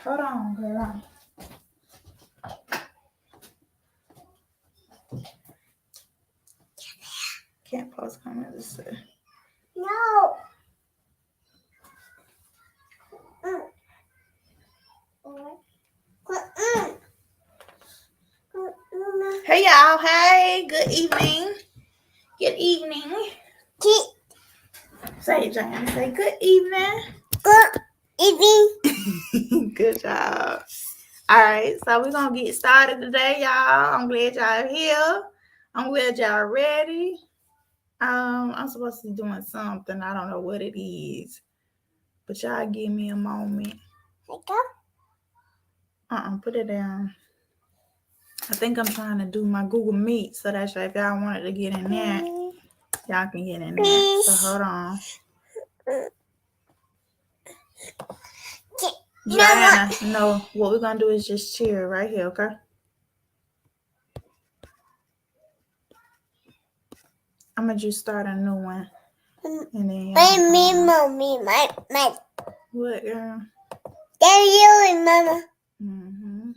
Hold on, girl. Can't post comments. No. Hey y'all, hey, good evening. Good evening. Say, Jan, say good evening. Good evening. Good job. All right, so we're gonna get started today, y'all. I'm glad y'all here. I'm glad y'all ready. I'm supposed to be doing something. I don't know what it is, but y'all give me a moment. Put it down. I think I'm trying to do my Google Meet, so that's if y'all wanted to get in there, y'all can get in there. So hold on. Diana, no, what we're gonna do is just chill right here, okay? I'm gonna just start a new one. And then Mommy, my what, girl? There you and Mama. Mm-hmm.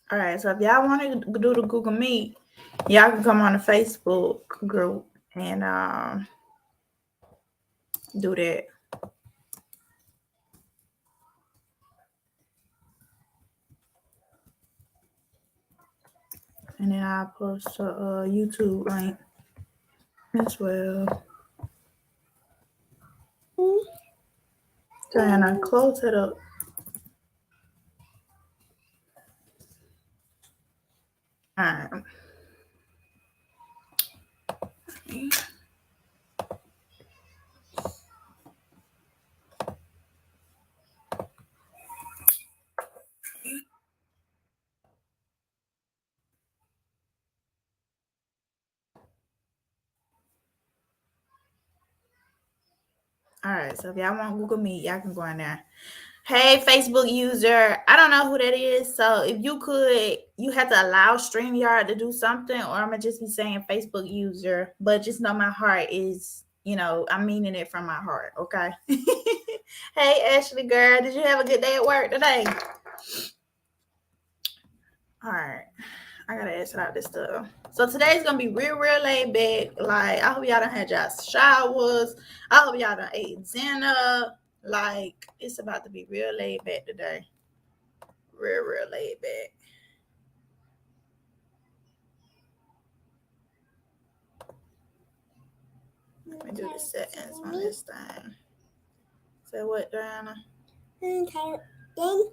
All right, so if y'all want to do the Google Meet, y'all can come on the Facebook group and do that. And then I'll post a YouTube link as well. Diana, close it up. All right. All right, so if y'all want Google Meet, y'all can go in there. Hey, Facebook user, I don't know who that is. So if you could, you have to allow StreamYard to do something, or I'm going to just be saying Facebook user. But just know my heart is, I'm meaning it from my heart, okay? Hey, Ashley, girl, did you have a good day at work today? All right. I got to answer out this stuff. So today's going to be real laid back. Like, I hope y'all done had y'all showers. I hope y'all done ate dinner. Like, it's about to be real laid back today. Real laid back. Let me do the settings on this thing. Say what, Diana? Huh?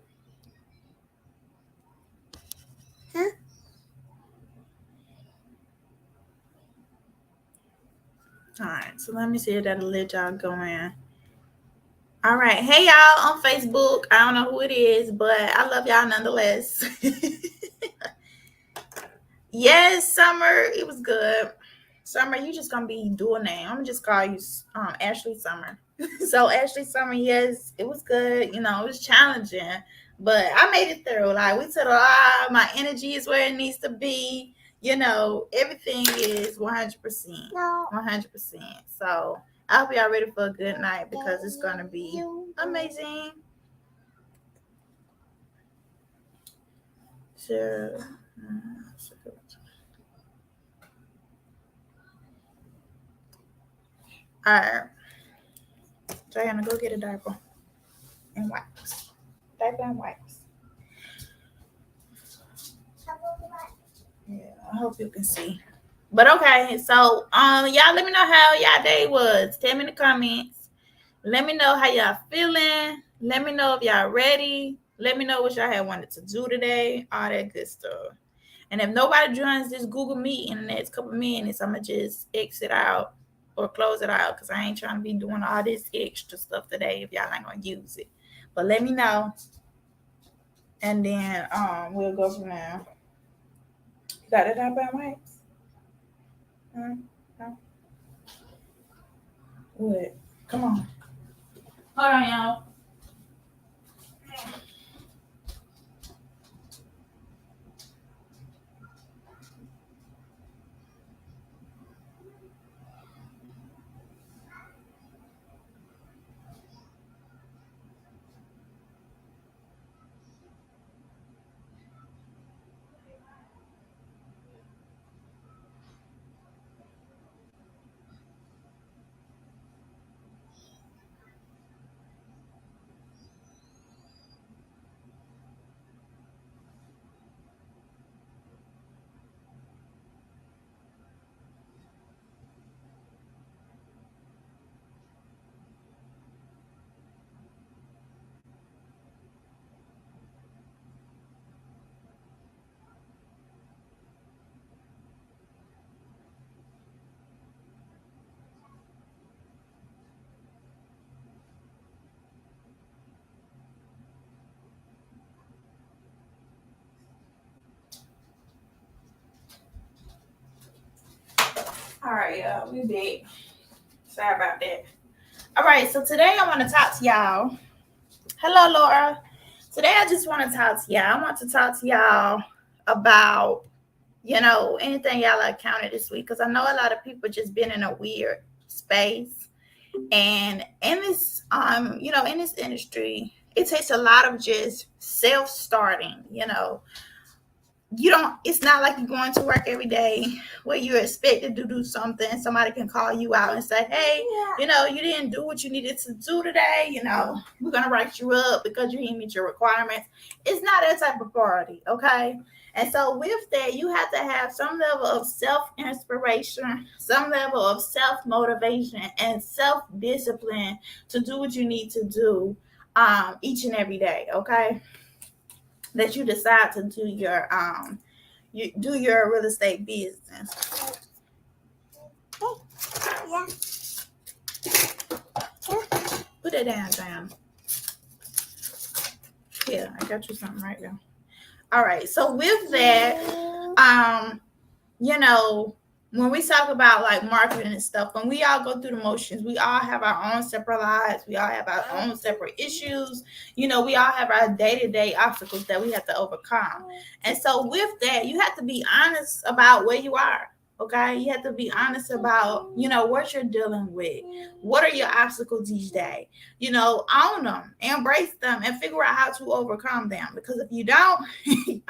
All right, so let me see if that'll let y'all go in. All right, hey y'all on Facebook. I don't know who it is, but I love y'all nonetheless. Yes, Summer, it was good. Summer, you just gonna be dual name. I'm gonna just call you Ashley Summer. So Ashley Summer, yes, it was good. It was challenging, but I made it through. Like we said, my energy is where it needs to be. Everything is 100%. 100%. So I hope y'all ready for a good night because it's gonna be amazing. So. All right. Diana, go get a diaper and wipes. Diaper and wipes. Yeah, I hope you can see. But okay, so y'all let me know how y'all day was. Tell me in the comments. Let me know how y'all feeling. Let me know if y'all ready. Let me know what y'all had wanted to do today. All that good stuff. And if nobody joins this Google Meet in the next couple minutes, I'm gonna just exit out or close it out because I ain't trying to be doing all this extra stuff today if y'all ain't gonna use it. But let me know. And then we'll go from there. You got it up and wipes? No. What? Come on. Hold on, y'all. All right, y'all, we back. Sorry about that. All right, so today I want to talk to y'all. Hello, Laura. Today I just want to talk to y'all. I want to talk to y'all about, anything y'all encountered this week, because I know a lot of people just been in a weird space. And in this, in this industry, it takes a lot of just self-starting, it's not like you're going to work every day where you're expected to do something. Somebody can call you out and say, hey, you didn't do what you needed to do today. We're going to write you up because you didn't meet your requirements. It's not that type of party. Okay. And so with that, you have to have some level of self-inspiration, some level of self-motivation and self-discipline to do what you need to do each and every day. Okay. That you decide to do your real estate business. Yeah. Put it down, Sam. Yeah, I got you something right now. All right. So with that, when we talk about like marketing and stuff, when we all go through the motions, we all have our own separate lives. We all have our own separate issues. We all have our day-to-day obstacles that we have to overcome. And so with that, you have to be honest about where you are. Okay. You have to be honest about, what you're dealing with. What are your obstacles each day? Own them, embrace them, and figure out how to overcome them. Because if you don't,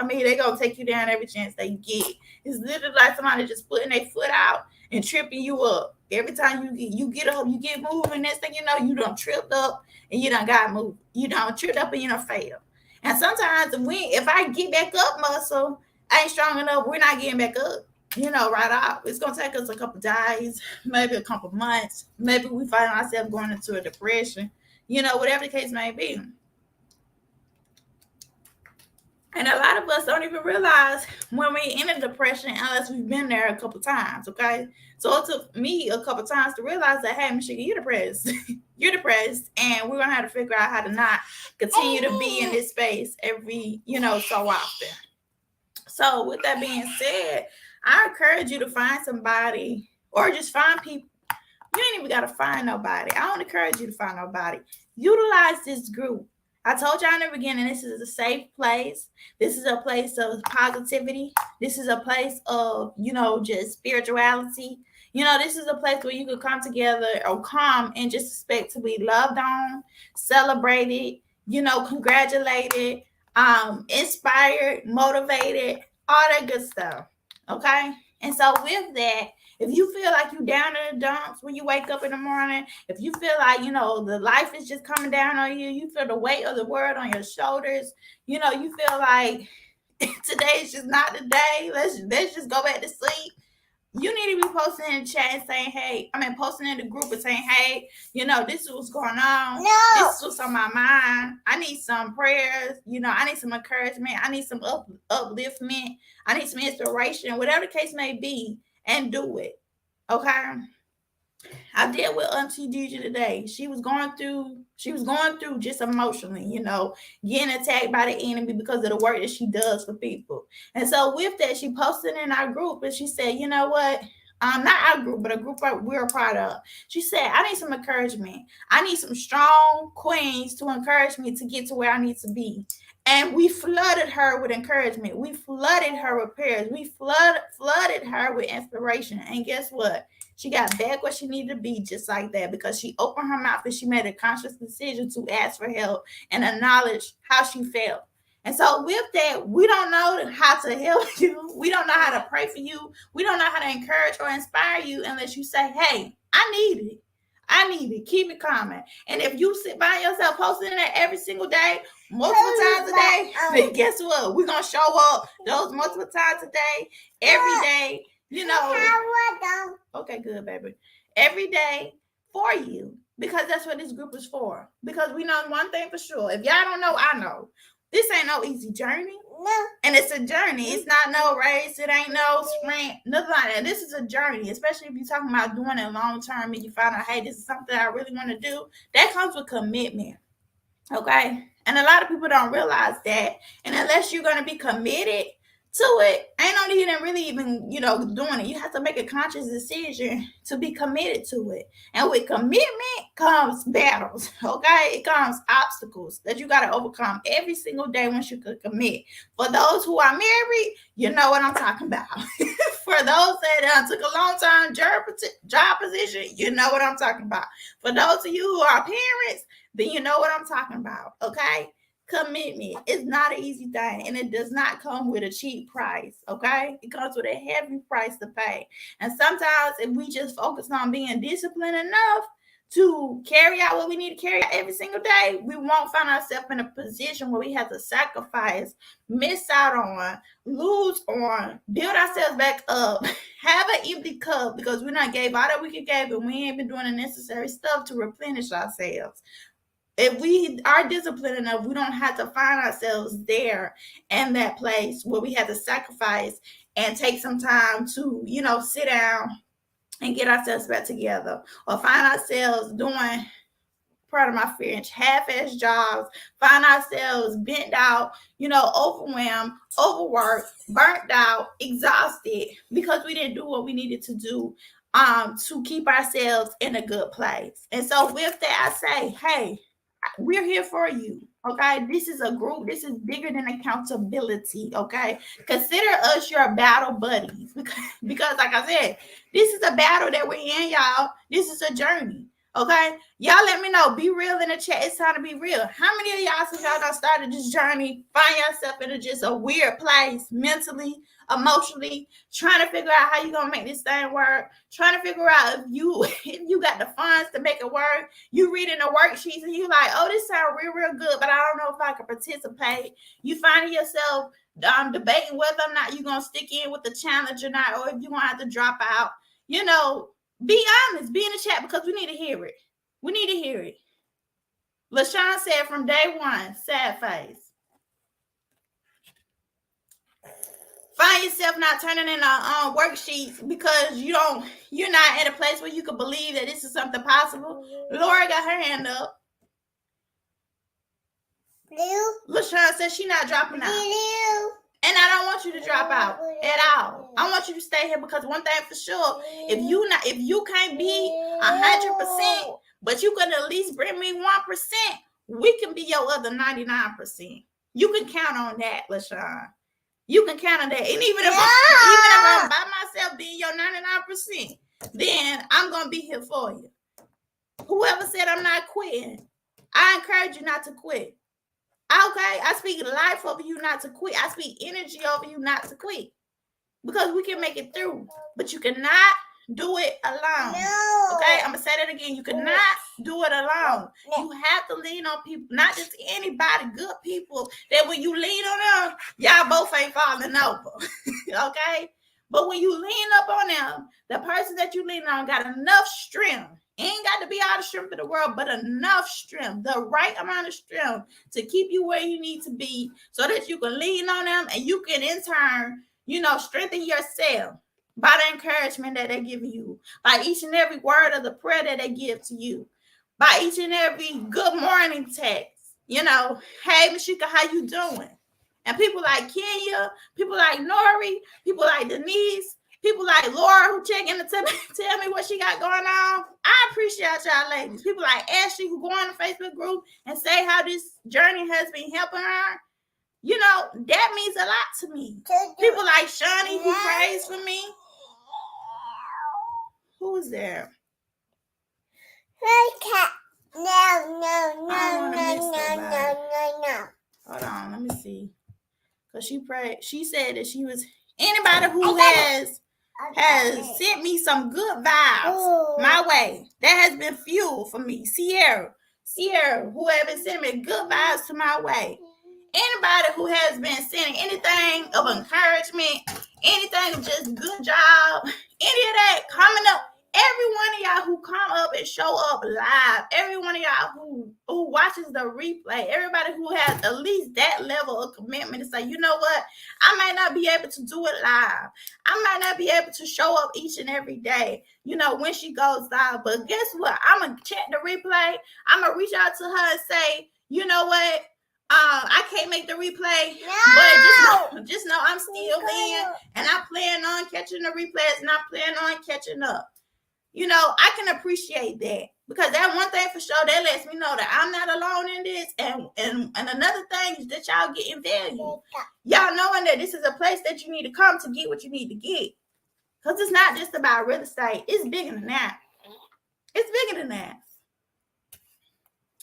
they're going to take you down every chance they get. It's literally like somebody just putting their foot out and tripping you up. Every time you get up, you get moving. Next thing you know, you done tripped up and you done got moved. You done tripped up and you done failed. And sometimes if I get back up muscle, I ain't strong enough, we're not getting back up. Right off. It's going to take us a couple days, maybe a couple months. Maybe we find ourselves going into a depression, whatever the case may be. And a lot of us don't even realize when we're in a depression unless we've been there a couple times, okay? So it took me a couple times to realize that, hey, Michelle, you're depressed. You're depressed, and we're going to have to figure out how to not continue to be in this space every, so often. So with that being said, I encourage you to find somebody or just find people. You ain't even got to find nobody. I don't encourage you to find nobody. Utilize this group. I told y'all in the beginning, this is a safe place. This is a place of positivity. This is a place of, just spirituality. This is a place where you can come together or come and just expect to be loved on, celebrated, congratulated, inspired, motivated, all that good stuff. Okay. And so with that, if you feel like you're down in the dumps when you wake up in the morning, if you feel like, the life is just coming down on you, you feel the weight of the world on your shoulders, you feel like today is just not the day. Let's just go back to sleep. You need to be posting in the chat and saying, hey, posting in the group and saying, hey, this is what's going on. No. This is what's on my mind. I need some prayers. I need some encouragement. I need some upliftment. I need some inspiration, whatever the case may be, and do it. Okay. I dealt with Auntie Deidre today. She was going through just emotionally, getting attacked by the enemy because of the work that she does for people. And so with that, she posted in our group and she said, you know what? Not our group, but a group we're a part of. She said, I need some encouragement. I need some strong queens to encourage me to get to where I need to be. And we flooded her with encouragement. We flooded her with prayers. We flooded her with inspiration. And guess what? She got back where she needed to be just like that because she opened her mouth and she made a conscious decision to ask for help and acknowledge how she felt. And so with that, we don't know how to help you. We don't know how to pray for you. We don't know how to encourage or inspire you unless you say, hey, I need it. I need it. Keep it coming. And if you sit by yourself posting it every single day, multiple times a day, then guess what? We're going to show up those multiple times a day, every day, Okay, good, baby. Every day for you, because that's what this group is for. Because we know one thing for sure. If y'all don't know, I know. This ain't no easy journey. No. And it's a journey. It's not no race. It ain't no sprint. Nothing like that. This is a journey, especially if you're talking about doing it long term and you find out, hey, this is something I really want to do. That comes with commitment. Okay? And a lot of people don't realize that. And unless you're going to be committed to it, ain't no need in really even, doing it. You have to make a conscious decision to be committed to it. And with commitment comes battles, okay? It comes obstacles that you got to overcome every single day once you could commit. For those who are married, you know what I'm talking about. For those that took a long time job position, you know what I'm talking about. For those of you who are parents, then you know what I'm talking about, okay? Commitment is not an easy thing, and it does not come with a cheap price, okay? It comes with a heavy price to pay. And sometimes if we just focus on being disciplined enough to carry out what we need to carry out every single day, we won't find ourselves in a position where we have to sacrifice, miss out on, lose on, build ourselves back up, have an empty cup because we not gave all that we could give, and we ain't been doing the necessary stuff to replenish ourselves. If we are disciplined enough, we don't have to find ourselves there in that place where we have to sacrifice and take some time to, sit down and get ourselves back together, or find ourselves doing, part of my French, half-ass jobs, find ourselves bent out, overwhelmed, overworked, burnt out, exhausted because we didn't do what we needed to do to keep ourselves in a good place. And so with that, I say, hey, we're here for you, okay? This is a group. This is bigger than accountability, okay? Consider us your battle buddies because like I said, this is a battle that we're in, y'all. This is a journey, okay? Y'all let me know. Be real in the chat. It's time to be real. How many of y'all, since y'all done started this journey, find yourself in just a weird place mentally, emotionally, trying to figure out how you're going to make this thing work, trying to figure out if you got the funds to make it work. You reading the worksheets and you like, oh, this sounds real good, but I don't know if I can participate. You finding yourself debating whether or not you're going to stick in with the challenge or not, or if you're going to have to drop out. Be honest, be in the chat because we need to hear it. We need to hear it. LaShawn said from day one, sad face. Find yourself not turning in worksheets because you're not at a place where you can believe that this is something possible. Laura got her hand up. LaShawn said she's not dropping out. And I don't want you to drop out at all. I want you to stay here because one thing for sure, if you can't be 100%, but you can at least bring me 1%, we can be your other 99%. You can count on that, LaShawn. You can count on that. And even if I'm by myself being your 99%, then I'm going to be here for you. Whoever said I'm not quitting, I encourage you not to quit. Okay, I speak life over you not to quit. I speak energy over you not to quit. Because we can make it through. But you cannot do it alone. No. Okay, I'm going to say that again. You cannot do it alone. No. You have to lean on people, not just anybody, good people, that when you lean on them, y'all both ain't falling over. Okay? But when you lean up on them, the person that you lean on got enough strength. Ain't got to be all the strength of the world, but enough strength, the right amount of strength to keep you where you need to be so that you can lean on them and you can in turn, strengthen yourself by the encouragement that they give you, by each and every word of the prayer that they give to you, by each and every good morning text. Hey, Mashika, how you doing? And people like Kenya, people like Nori, people like Denise, people like Laura who check in to tell me what she got going on. I appreciate y'all ladies. People like Ashley who go on the Facebook group and say how this journey has been helping her. That means a lot to me. People like Shani who prays for me. Who is there? No. Hold on, let me see. Because she prayed. She said that she was anybody who has sent me some good vibes my way. That has been fuel for me. Sierra, who have been sending me good vibes to my way. Anybody who has been sending anything of encouragement, anything of just good job, any of that coming up, every one of y'all who come up and show up live, every one of y'all who watches the replay, everybody who has at least that level of commitment to say, you know what, I might not be able to do it live. I might not be able to show up each and every day, when she goes live. But guess what? I'm going to check the replay. I'm going to reach out to her and say, you know what? I can't make the replay, but just know I'm still in, and I plan on catching the replays, and I plan on catching up. I can appreciate that, because that one thing for sure, that lets me know that I'm not alone in this. And another thing is that y'all getting value. Y'all knowing that this is a place that you need to come to get what you need to get. Because it's not just about real estate. It's bigger than that. It's bigger than that.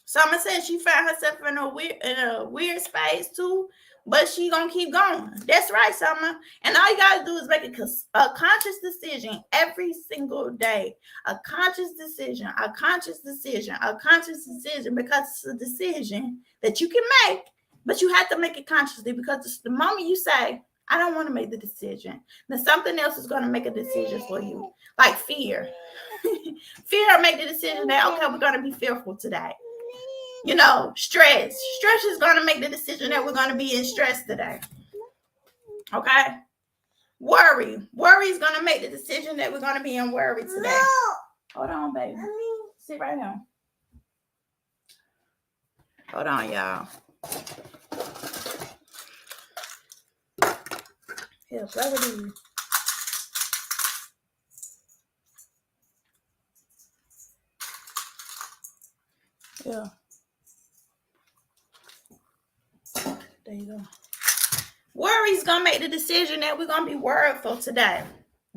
Summer said she found herself in a weird space too, but she gonna keep going. That's right, Summer. And all you gotta do is make a conscious decision every single day. A conscious decision, a conscious decision, a conscious decision, because it's a decision that you can make, but you have to make it consciously, because it's the moment you say, I don't want to make the decision, then something else is going to make a decision for you, like fear. Fear will make the decision that, okay, we're going to be fearful today. Stress. Stress is going to make the decision that we're going to be in stress today. Okay? Worry. Worry is going to make the decision that we're going to be in worry today. No. Hold on, baby. Sit right here. Hold on, y'all. Here, play with these. Yeah. There you go. Worry's gonna make the decision that we're gonna be worryful today.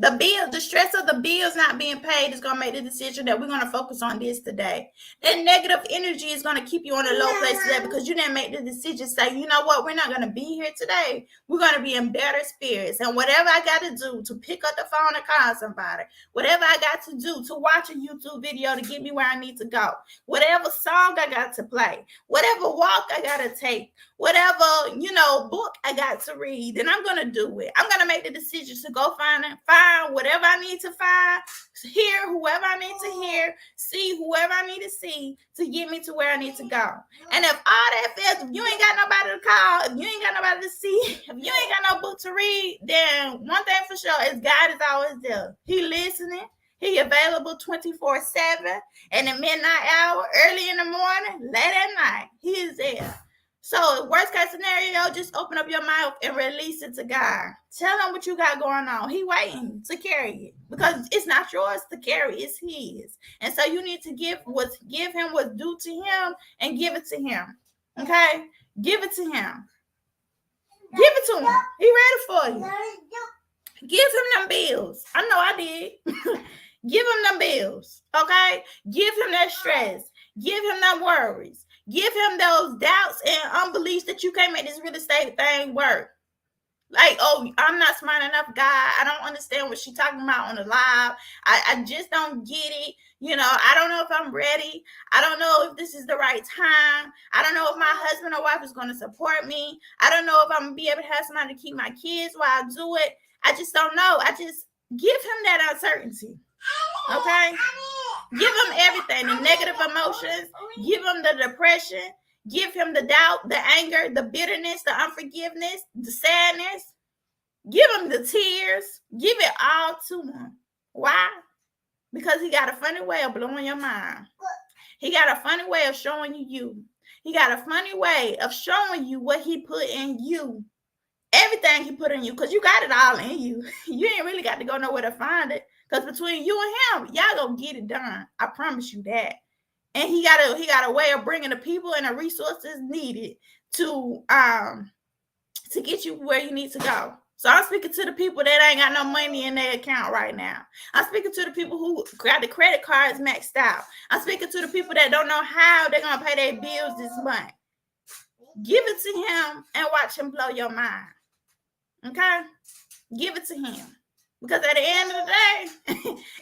The stress of the bills not being paid is gonna make the decision that we're gonna focus on this today. That negative energy is gonna keep you on a low place today, because you didn't make the decision. Say, you know what, we're not gonna be here today. We're gonna be in better spirits, and whatever I got to do to pick up the phone and call somebody, whatever I got to do to watch a YouTube video to get me where I need to go, whatever song I got to play, whatever walk I gotta take, whatever book I got to read, then I'm gonna do it. I'm gonna make the decision to go find whatever I need to find, hear whoever I need to hear, see whoever I need to see to get me to where I need to go. And if all that fails, if you ain't got nobody to call, if you ain't got nobody to see, if you ain't got no book to read, then one thing for sure is God is always there. He listening. He available 24/7, in the midnight hour, early in the morning, late at night. He is there. So worst case scenario, just open up your mouth and release it to God. Tell him what you got going on. He waiting to carry it, because it's not yours to carry, it's his. And so you need to give him what's due to him, and give it to him. Okay? Give it to him. Give it to him. He ready for you. Give him them bills. I know I did. Give him them bills. Okay? Give him that stress. Give him them worries. Give him those doubts and unbeliefs that you can't make this real estate thing work. Like, oh, I'm not smart enough, God. I don't understand what she's talking about on the live. I just don't get it. I don't know if I'm ready. I don't know if this is the right time. I don't know if my husband or wife is going to support me. I don't know if I'm going to be able to have somebody to keep my kids while I do it. I just don't know. I just give him that uncertainty. Okay? Give him everything, the negative emotions. Give him the depression. Give him the doubt, the anger, the bitterness, the unforgiveness, the sadness. Give him the tears. Give it all to him. Why? Because he got a funny way of blowing your mind. He got a funny way of showing you. He got a funny way of showing you what he put in you. Everything he put in you, because you got it all in you. You ain't really got to go nowhere to find it. Because between you and him, y'all gonna get it done. I promise you that. And he got a way of bringing the people and the resources needed to get you where you need to go. So I'm speaking to the people that ain't got no money in their account right now. I'm speaking to the people who got the credit cards maxed out. I'm speaking to the people that don't know how they're gonna pay their bills this month. Give it to him and watch him blow your mind. Okay? Give it to him. Because at the end of the day,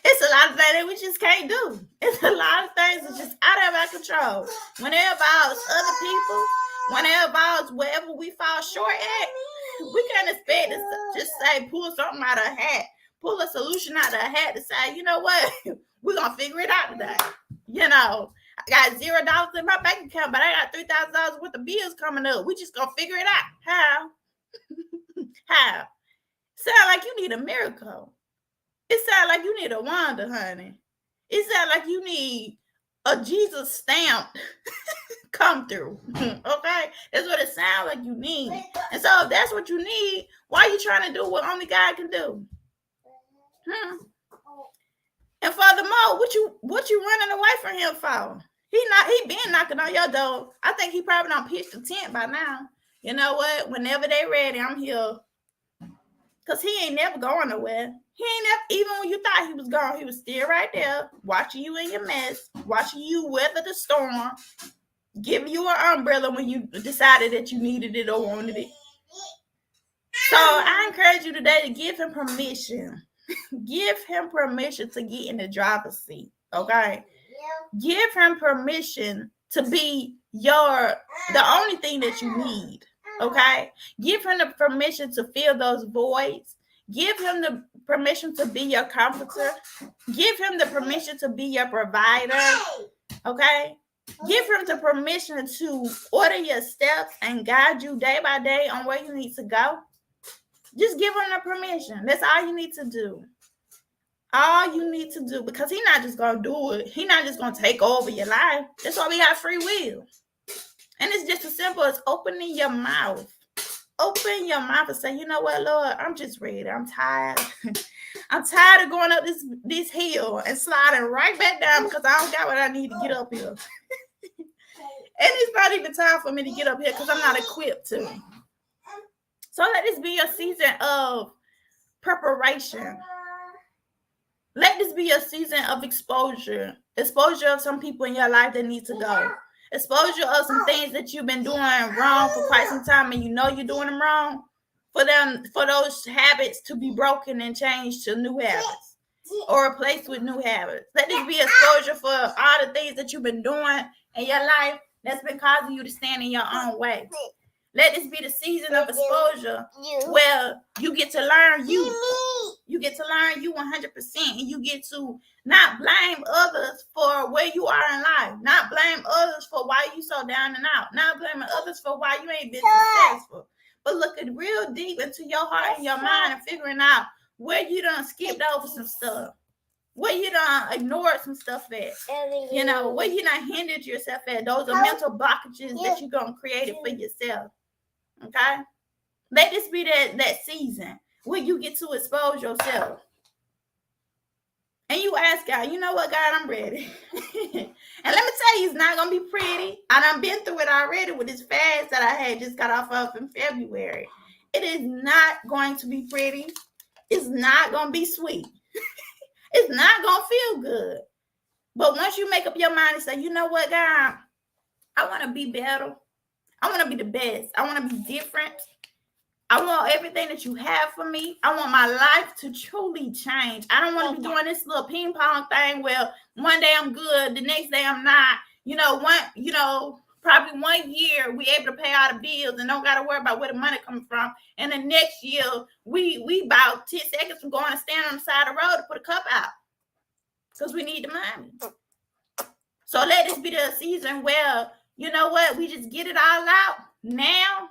it's a lot of things that we just can't do. It's a lot of things that's just out of our control. When it involves other people, when it involves wherever we fall short at, we can't expect to just say, pull something out of a hat, pull a solution out of a hat to say, you know what, we're going to figure it out today. I got $0 in my bank account, but I got $3,000 worth of bills coming up. We just going to figure it out. How? How? Sound like you need a miracle. It sound like you need a wonder, honey. It sound like you need a Jesus stamp come through. Okay? That's what it sounds like you need. And so if that's what you need, why are you trying to do what only God can do? And furthermore, what you running away from him for? He been knocking on your door. I think he probably don't pitch the tent by now. You know what? Whenever they ready, I'm here. Cause he ain't never going nowhere. He ain't never, even when you thought he was gone, he was still right there, watching you in your mess, watching you weather the storm, giving you an umbrella when you decided that you needed it or wanted it. So I encourage you today to give him permission. Give him permission to get in the driver's seat. Okay? Give him permission to be the only thing that you need. Okay? Give him the permission to fill those voids. Give him the permission to be your comforter. Give him the permission to be your provider. Okay? Give him the permission to order your steps and guide you day by day on where you need to go. Just give him the permission. That's all you need to do. All you need to do, because he's not just going to do it. He's not just going to take over your life. That's why we got free will. And it's just as simple as opening your mouth. Open your mouth and say, you know what, Lord, I'm just ready. I'm tired. I'm tired of going up this hill and sliding right back down because I don't got what I need to get up here. And it's not even time for me to get up here because I'm not equipped to. So let this be a season of preparation. Let this be a season of exposure. Exposure of some people in your life that need to go. Exposure of some things that you've been doing wrong for quite some time and you know you're doing them wrong. For those habits to be broken and changed to new habits or replaced with new habits. Let this be exposure for all the things that you've been doing in your life that's been causing you to stand in your own way. Let this be the season of exposure where you get to learn you. You get to learn you 100%, and you get to not blame others for where you are in life. Not blame others for why you so down and out. Not blaming others for why you ain't been successful. But looking real deep into your heart and your mind and figuring out where you done skipped over some stuff. Where you done ignored some stuff at. You know, where you done hindered yourself at. Those are mental blockages that you're going to create it for yourself. Okay? Let this be that season where you get to expose yourself. And you ask God, you know what, God, I'm ready. And let me tell you, it's not going to be pretty. I done been through it already with this fast that I had just got off of in February. It is not going to be pretty. It's not going to be sweet. It's not going to feel good. But once you make up your mind and say, you know what, God, I want to be better. I want to be the best. I want to be different. I want everything that you have for me. I want my life to truly change. I don't want to be doing this little ping pong thing where one day I'm good, the next day I'm not. Probably 1 year we able to pay all the bills and don't got to worry about where the money coming from. And the next year we about 10 seconds from going to stand on the side of the road to put a cup out because we need the money. So let this be the season where, you know what, we just get it all out now.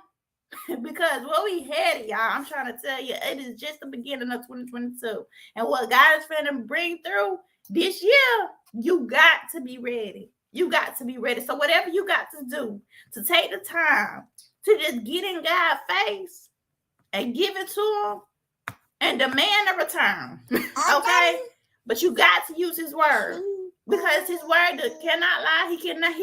Because what we had, y'all, I'm trying to tell you, it is just the beginning of 2022. And what God is going to bring through this year, you got to be ready. You got to be ready. So whatever you got to do to take the time to just get in God's face and give it to him and demand a return. Okay? But you got to use his word. Because his word cannot lie. He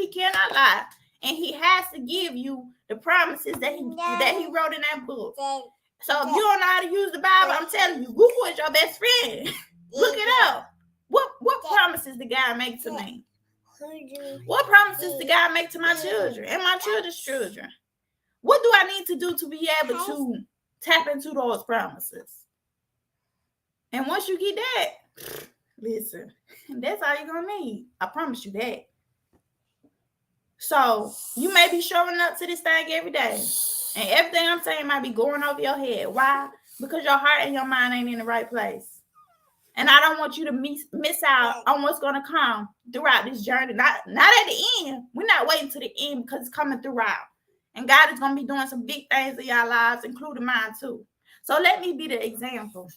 cannot lie. And he has to give you the promises that he wrote in that book. So if you don't know how to use the Bible, I'm telling you, Google is your best friend. Look it up. What promises did God make to me? What promises did God make to my children and my children's children? What do I need to do to be able to tap into those promises? And once you get that, listen, that's all you're going to need. I promise you that. So you may be showing up to this thing every day. And everything I'm saying might be going over your head. Why? Because your heart and your mind ain't in the right place. And I don't want you to miss out on what's going to come throughout this journey. Not at the end. We're not waiting to the end because it's coming throughout. And God is going to be doing some big things in your lives, including mine too. So let me be the example.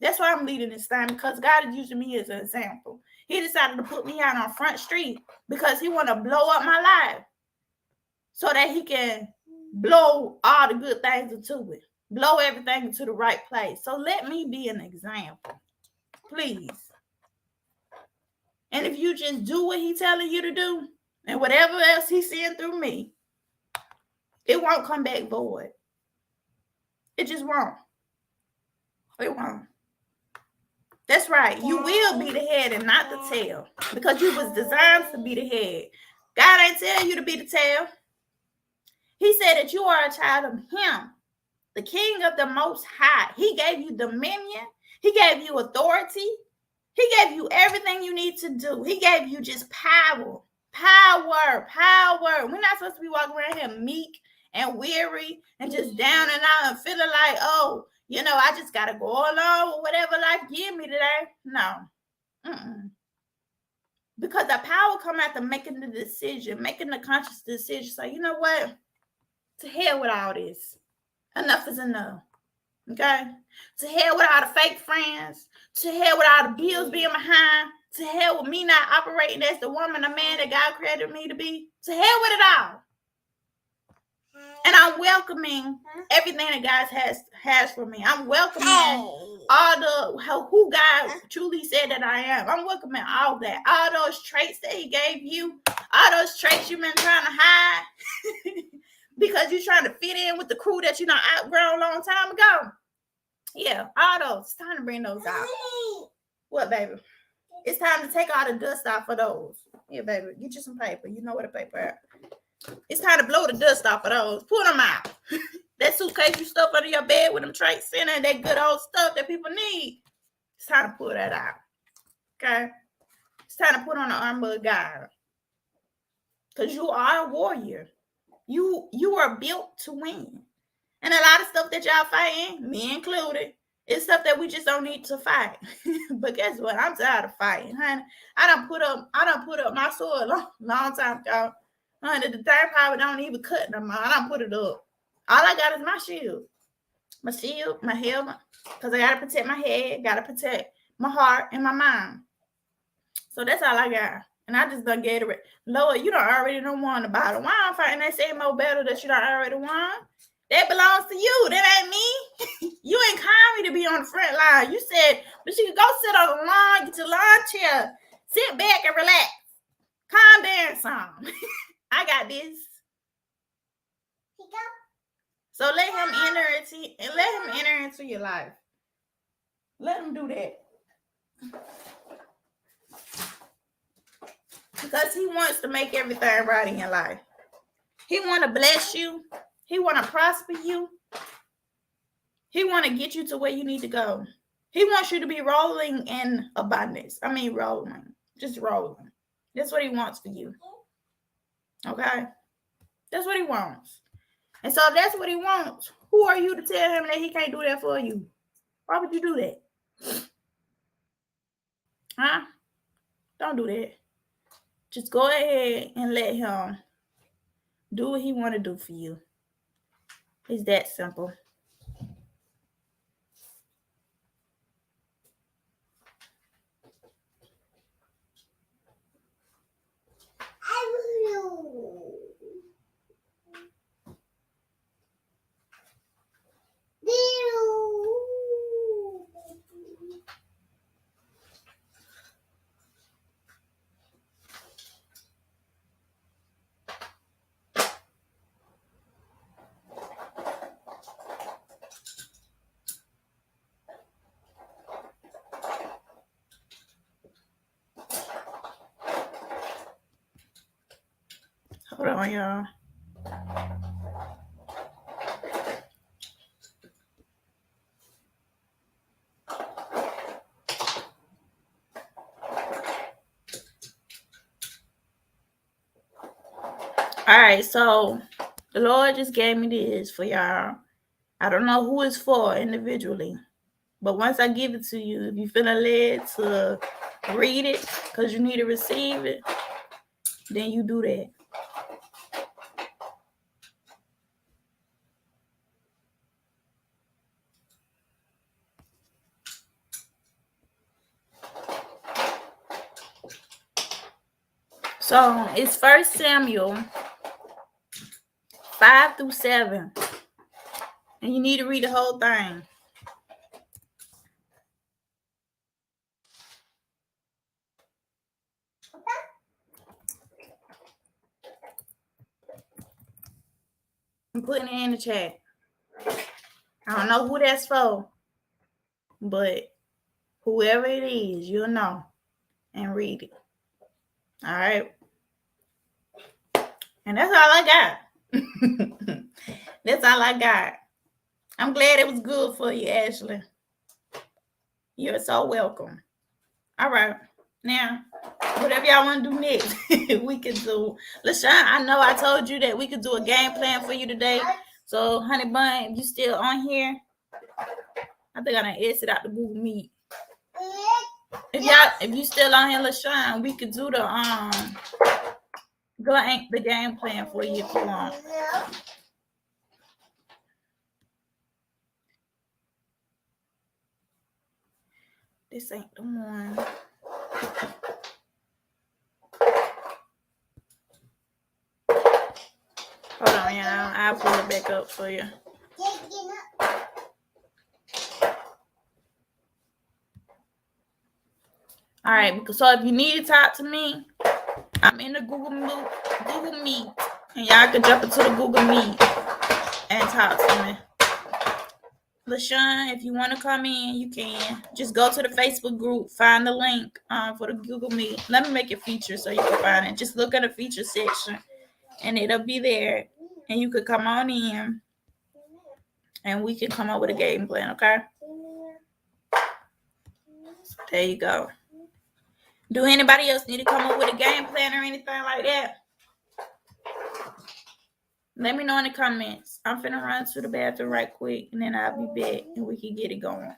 That's why I'm leading this time, because God is using me as an example. He decided to put me out on Front Street because he want to blow up my life so that he can blow all the good things into it, blow everything into the right place. So let me be an example, please. And if you just do what he's telling you to do and whatever else he's seeing through me, it won't come back void. It just won't. It won't. That's right. You will be the head and not the tail because you was designed to be the head. God ain't tell you to be the tail. He said that you are a child of him, the King of the Most High. He gave you dominion. He gave you authority. He gave you everything you need to do. He gave you just power. We're not supposed to be walking around here meek and weary and just down and out and feeling like, oh, I just got to go along with whatever life give me today. No. Because the power come after making the decision, making the conscious decision. So, you know what? To hell with all this. Enough is enough. Okay? To hell with all the fake friends. To hell with all the bills being behind. To hell with me not operating as the woman or man that God created me to be. To hell with it all. And I'm welcoming everything that God has for me. I'm welcoming all who God truly said that I am. I'm welcoming all that. All those traits that he gave you. All those traits you've been trying to hide. Because you're trying to fit in with the crew that you outgrown a long time ago. Yeah, all those. It's time to bring those out. What, baby? It's time to take all the dust off of those. Yeah, baby. Get you some paper. You know where the paper is. It's time to blow the dust off of those. Pull them out. That suitcase you stuff under your bed with them traits in it, that good old stuff that people need. It's time to pull that out. Okay? It's time to put on the armor of God. Because you are a warrior. You are built to win. And a lot of stuff that y'all fighting, me included, is stuff that we just don't need to fight. But guess what? I'm tired of fighting, honey. I done put up my sword long time ago. Honey, the third power don't even cut no more. I done put it up. All I got is my shield. My shield, my helmet. Because I gotta protect my head, gotta protect my heart and my mind. So that's all I got. And I just done gave it. Lord, you done already done won the battle. Why I'm fighting that same old battle that you done already won? That belongs to you. That ain't me. You ain't called me to be on the front line. You said, but you can go sit on the lawn, get your lawn chair, sit back and relax. Calm down some. I got this. So let him enter into your life. Let him do that. Because he wants to make everything right in your life. He want to bless you. He want to prosper you. He want to get you to where you need to go. He wants you to be rolling in abundance. I mean, rolling. Just rolling. That's what he wants for you. Okay? That's what he wants. And so if that's what he wants, who are you to tell him that he can't do that for you? Why would you do that? Huh? Don't do that. Just go ahead and let him do what he want to do for you. It's that simple. Hold on, y'all. All right, so the Lord just gave me this for y'all. I don't know who it's for individually, but once I give it to you, if you feeling led to read it because you need to receive it, then you do that. So it's 1 Samuel 5-7. And you need to read the whole thing. I'm putting it in the chat. I don't know who that's for, but whoever it is, you'll know and read it. All right. And that's all I got. That's all I got. I'm glad it was good for you, Ashley. You're so welcome. All right. Now, whatever y'all want to do next, we can do. LaShawn, I know I told you that we could do a game plan for you today. So, Honey Bun, if you still on here, I think I done exit out the Google Meet. If you still on here, LaShawn, we could do the game plan for you if you want. This ain't the one. Hold on, y'all. I'll pull it back up for you. All right, so if you need to talk to me, I'm in the Google Meet, and y'all can jump into the Google Meet and talk to me. LaShawn, if you want to come in, you can. Just go to the Facebook group, find the link for the Google Meet. Let me make it feature so you can find it. Just look at the feature section, and it'll be there, and you could come on in, and we can come up with a game plan, okay? There you go. Do anybody else need to come up with a game plan or anything like that? Let me know in the comments. I'm finna run to the bathroom right quick, and then I'll be back, and we can get it going.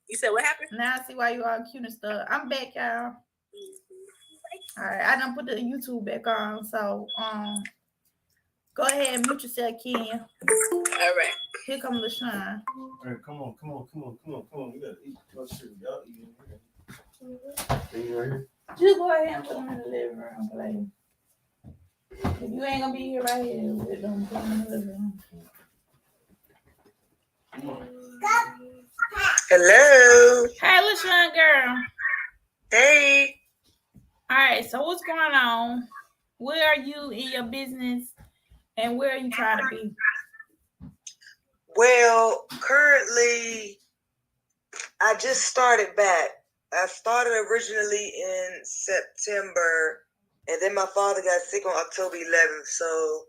You said what happened? Now I see why you all cute and stuff. I'm back, y'all. All right, I done put the YouTube back on, so go ahead and mute yourself, Kenya. All right. Here come LaShawn. All right, come on. We gotta eat. Y'all eating here. Just go ahead and put them in the living room, play. If you ain't gonna be here right here with them, put them in the living room. Hello. Hey, LaShawn, girl. Hey. All right, so what's going on? Where are you in your business, and where are you trying to be? Well, currently, I just started back. I started originally in September, and then my father got sick on October 11th. So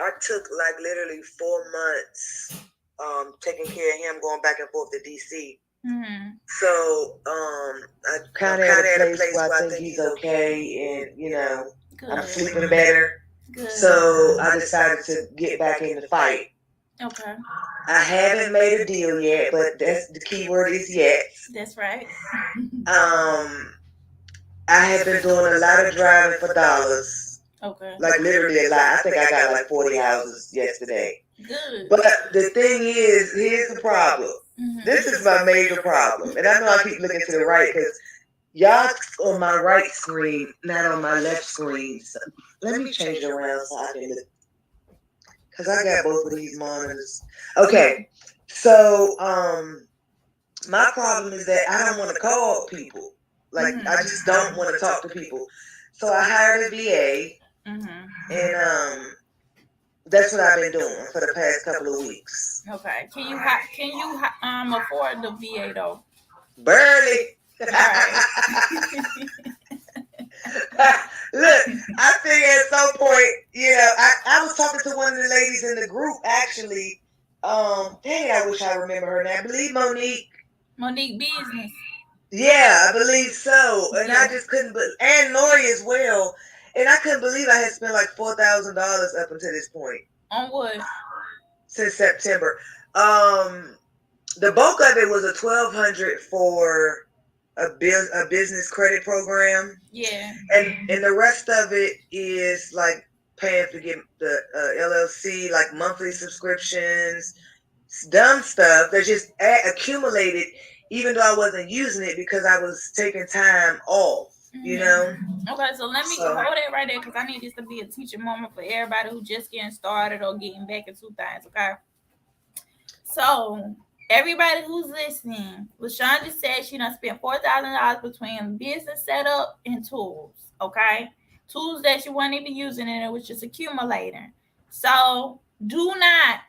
I took like literally 4 months taking care of him, going back and forth to DC. So I kind of at a place where I think he's okay, and I'm sleeping better. Good. So I decided to get back in the fight. Okay. I haven't made a deal yet, but that's the key word is yet. That's right. I have been doing a lot of driving for dollars. Okay. Like literally a lot. I think I got like 40 houses yesterday. Good. But the thing is, here's the problem. This is my major problem. And I know I keep looking to the right because y'all on my right screen, not on my left screen. So let me change it around so I can look. Because I got both of these monitors. Okay. So my problem is that I don't want to call people. Like, I just don't want to talk to people. So I hired a VA, and that's what I've been doing for the past couple of weeks. Okay. Can you afford the VA though? Barely. Right. Look, I think at some point, I was talking to one of the ladies in the group actually. Dang, I wish I remember her name. I believe Monique. Monique Business. Yeah, I believe so. And I just couldn't and Nori as well. And I couldn't believe I had spent like $4,000 up until this point. On what? Since September. The bulk of it was a $1,200 for a business credit program. Yeah. And the rest of it is like paying to get the LLC, like monthly subscriptions, dumb stuff that just accumulated, even though I wasn't using it because I was taking time off. Okay, so let me hold it right there because I need this to be a teaching moment for everybody who just getting started or getting back into things. Okay. So everybody who's listening, LaShawn just said she done spent $4,000 between business setup and tools. Okay, tools that you weren't even using in it, which is accumulating. So do not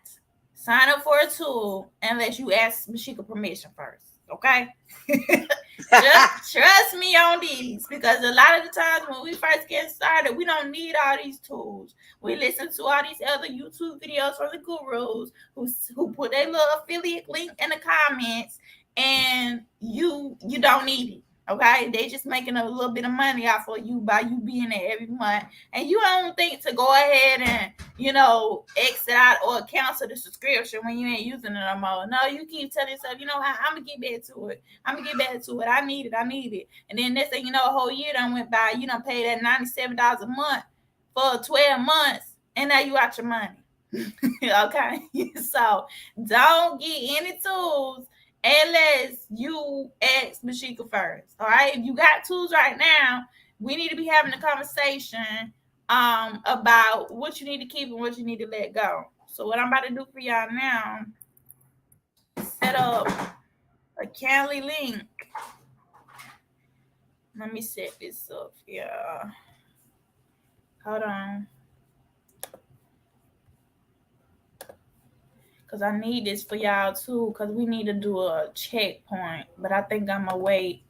sign up for a tool unless you ask Mashika permission first. Okay. Just trust me on these because a lot of the times when we first get started, we don't need all these tools. We listen to all these other YouTube videos from the gurus who put their little affiliate link in the comments, and you don't need it. Okay, they just making a little bit of money off of you by you being there every month, and you don't think to go ahead and exit out or cancel the subscription when you ain't using it no more. No, you keep telling yourself, I'm gonna get back to it. I need it, and then next thing you know, a whole year done went by. You done paid that $97 a month for 12 months, and now you out your money. Okay, so don't get any tools unless you ask Mashika first. All right, if you got tools right now, we need to be having a conversation about what you need to keep and what you need to let go. So what I'm about to do for y'all now, set up a Calendly link. Let me set this up here. Hold on. Because I need this for y'all too, because we need to do a checkpoint. But I think I'm going to wait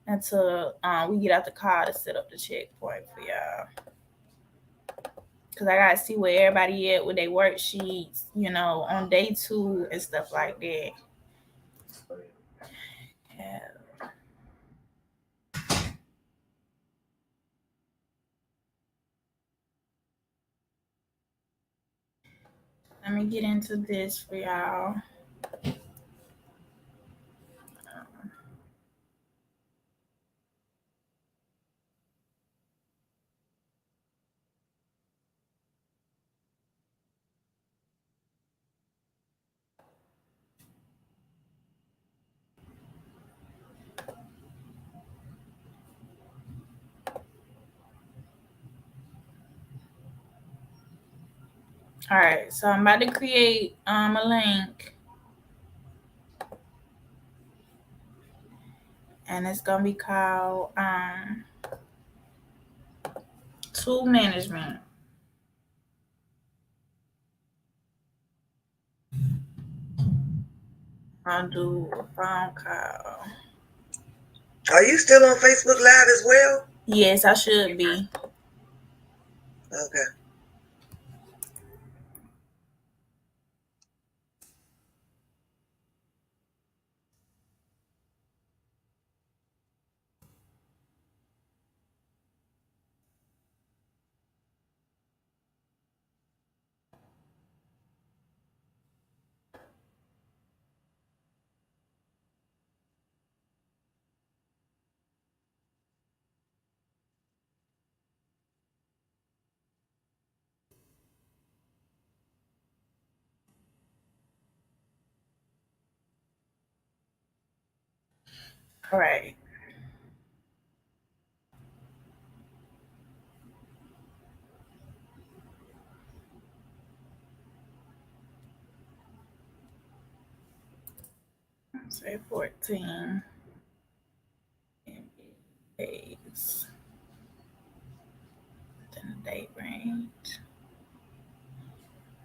until we get out the car to set up the checkpoint for y'all. Because I got to see where everybody at with their worksheets, on day 2 and stuff like that. Yeah. Let me get into this for y'all. All right, so I'm about to create a link, and it's gonna be called tool management. I'll do a phone call. Are you still on Facebook Live as well? Yes, I should be. Okay. All right. Say 14 days. Then the date range.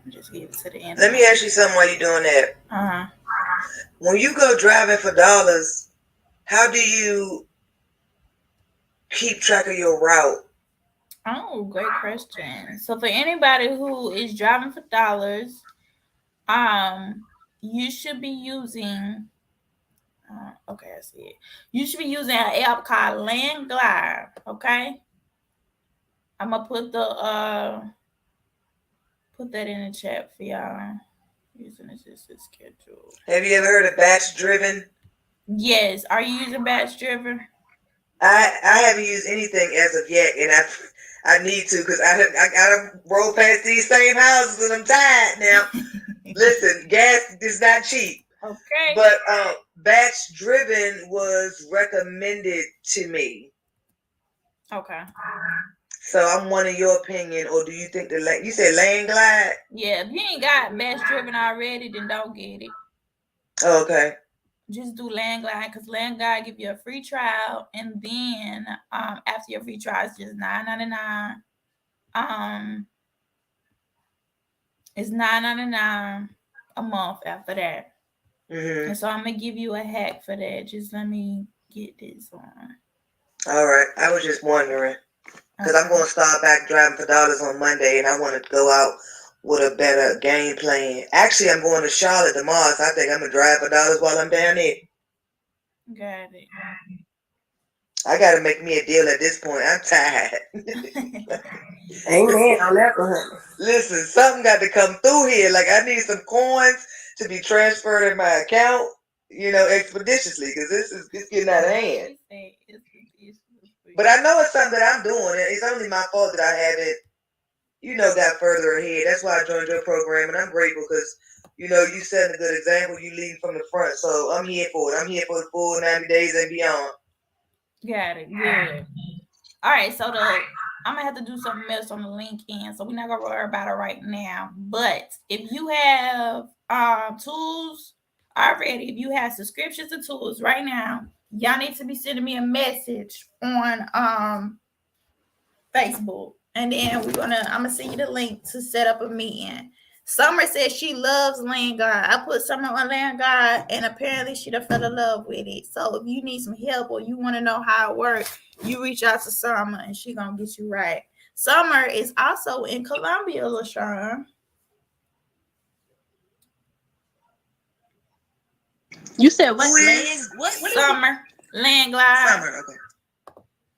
Just give it to the end. Let me ask you something while you're doing that. Uh-huh. When you go driving for dollars, how do you keep track of your route? Oh, great question. So for anybody who is driving for dollars, you should be using okay, I see it. You should be using an app called Land Glide. Okay. I'm gonna put that in the chat for y'all. Using assisted schedule. Have you ever heard of Batch Driven? Yes. Are you using Batch Driven? I haven't used anything as of yet, and I need to because I gotta roll past these same houses and I'm tired now. Listen, gas is not cheap. Okay. But Batch Driven was recommended to me. Okay. So I'm wanting your opinion, or do you think you said Land Glide? Yeah, if you ain't got Batch Driven already, then don't get it. Oh, okay. Just do Land Glide because Land Glide give you a free trial, and then after your free trial, it's just $9.99. It's $9.99 a month after that. Mm-hmm. And so I'm gonna give you a hack for that. Just let me get this on. All right. I was just wondering because I'm going to start back driving for dollars on Monday, and I want to go out with a better game plan. Actually, I'm going to Charlotte tomorrow, so I think I'm gonna drive for dollars while I'm down there. Got it. I gotta make me a deal at this point. I'm tired. Amen on that one. Listen, something got to come through here. Like I need some coins to be transferred in my account, expeditiously, because it's getting out of hand. But I know it's something that I'm doing. It's only my fault that I haven't, got further ahead. That's why I joined your program, and I'm grateful because, you setting a good example. You leading from the front, so I'm here for it. I'm here for the full 90 days and beyond. Got it. Good. All right, so I'm gonna have to do something else on the LinkedIn, so we're not gonna worry about it right now. But if you have tools already, if you have subscriptions to tools right now, y'all need to be sending me a message on Facebook, and then I'm gonna send you the link to set up a meeting. Summer says she loves Land Glide. I put Summer on Land Glide, and apparently she done fell in love with it. So if you need some help or you want to know how it works, you reach out to Summer, and she gonna get you right. Summer is also in Columbia, LaShawn. You said what? Land? What Summer Land Glide. Summer, okay.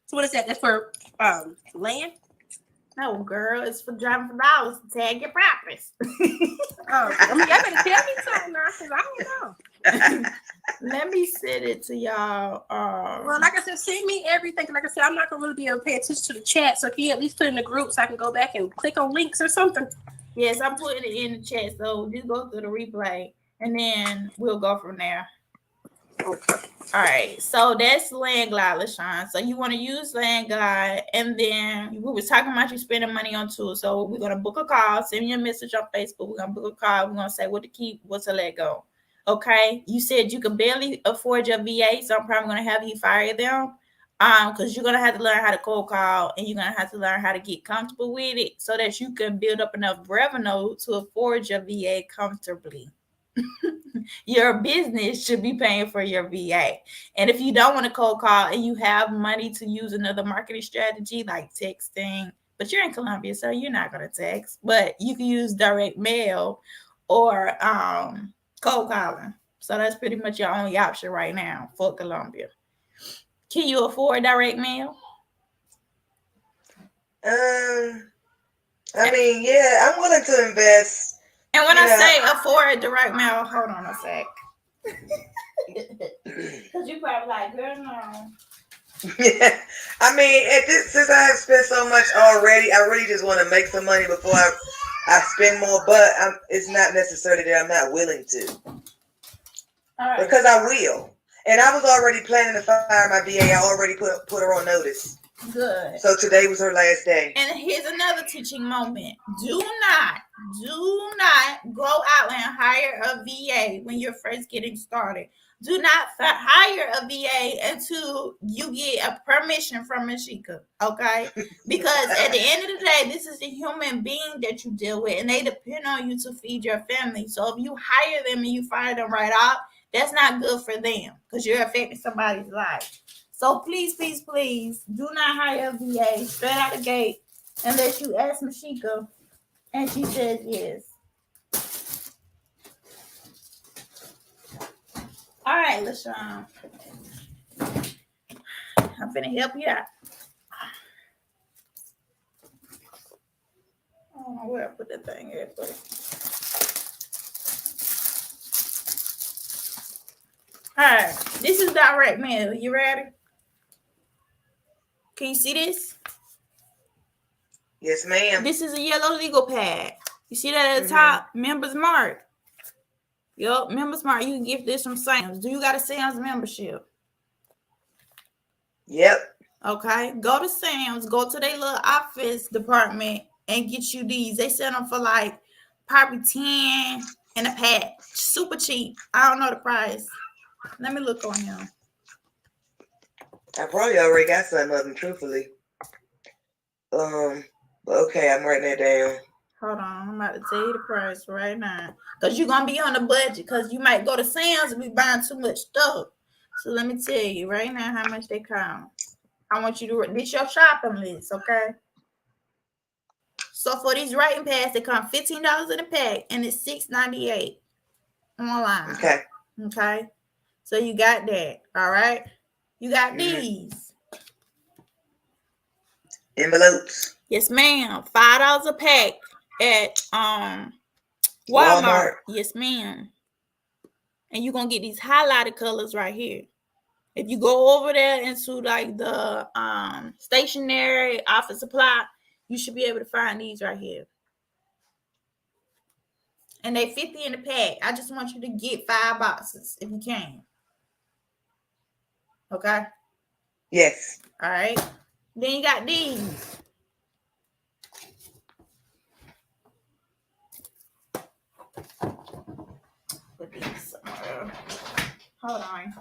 So what is that? That's for land? No, girl, it's for driving for dollars to tag your properties. Oh, I mean, y'all better tell me something now, because I don't know. Let me send it to y'all. Well, like I said, send me everything. Like I said, I'm not gonna really be able to pay attention to the chat. So if you at least put in the group, so I can go back and click on links or something. Yes, I'm putting it in the chat. So just go through the replay, and then we'll go from there. Okay. All right, so that's Land Glide, LaShawn. So you want to use Land Glide, and then we were talking about you spending money on tools. So we're gonna book a call, send me a message on Facebook. We're gonna book a call. We're gonna say what to keep, what to let go. Okay, you said you can barely afford your VA, so I'm probably gonna have you fire them, because you're gonna have to learn how to cold call, and you're gonna have to learn how to get comfortable with it, so that you can build up enough revenue to afford your VA comfortably. Your business should be paying for your VA. And if you don't want to cold call and you have money to use another marketing strategy like texting, but you're in Columbia, so you're not going to text, but you can use direct mail or cold calling. So that's pretty much your only option right now for Columbia. Can you afford direct mail? I mean, yeah, I'm willing to invest. And when I say afford direct mail, hold on a sec. Because you probably like, girl, no. Yeah, I mean, since I have spent so much already, I really just want to make some money before I spend more. But it's not necessarily that I'm not willing to, All right. because I will. And I was already planning to fire my VA. I already put her on notice. Good. So today was her last day. And here's another teaching moment. Do not go out and hire a VA when you're first getting started. Do not hire a VA until you get a permission from Mashika, okay? Because at the end of the day, this is a human being that you deal with, and they depend on you to feed your family. So if you hire them and you fire them right off, that's not good for them because you're affecting somebody's life. So please, please, please do not hire a VA straight out the gate unless you ask Mashika and she says yes. All right, LaShawn. I'm finna help you out. I don't know where I put that thing at, but all right, this is direct mail. You ready? Can you see this? Yes, ma'am. This is a yellow legal pad. You see that at the top? Members Mark. Yup, Members Mark. You can get this from Sam's. Do you got a Sam's membership? Yep. Okay. Go to Sam's. Go to their little office department and get you these. They sell them for like probably 10 in a pack. Super cheap. I don't know the price. Let me look on him. I probably already got some of them, truthfully. Okay, I'm writing that down. Hold on, I'm about to tell you the price right now. Because you're going to be on the budget. Because you might go to Sam's and be buying too much stuff. So let me tell you right now how much they cost. I want you to, this your shopping list, okay? So for these writing pads, they come $15 in a pack. And it's $6.98 online. Okay. Okay? So you got that, all right? You got these. Envelopes. Yes, ma'am. $5 a pack at Walmart. Yes, ma'am. And you're gonna get these highlighted colors right here. If you go over there into like the stationery office supply, you should be able to find these right here. And they 50 in the pack. I just want you to get 5 boxes if you can. Okay? Yes. All right. Then you got these. Put these somewhere. Hold on.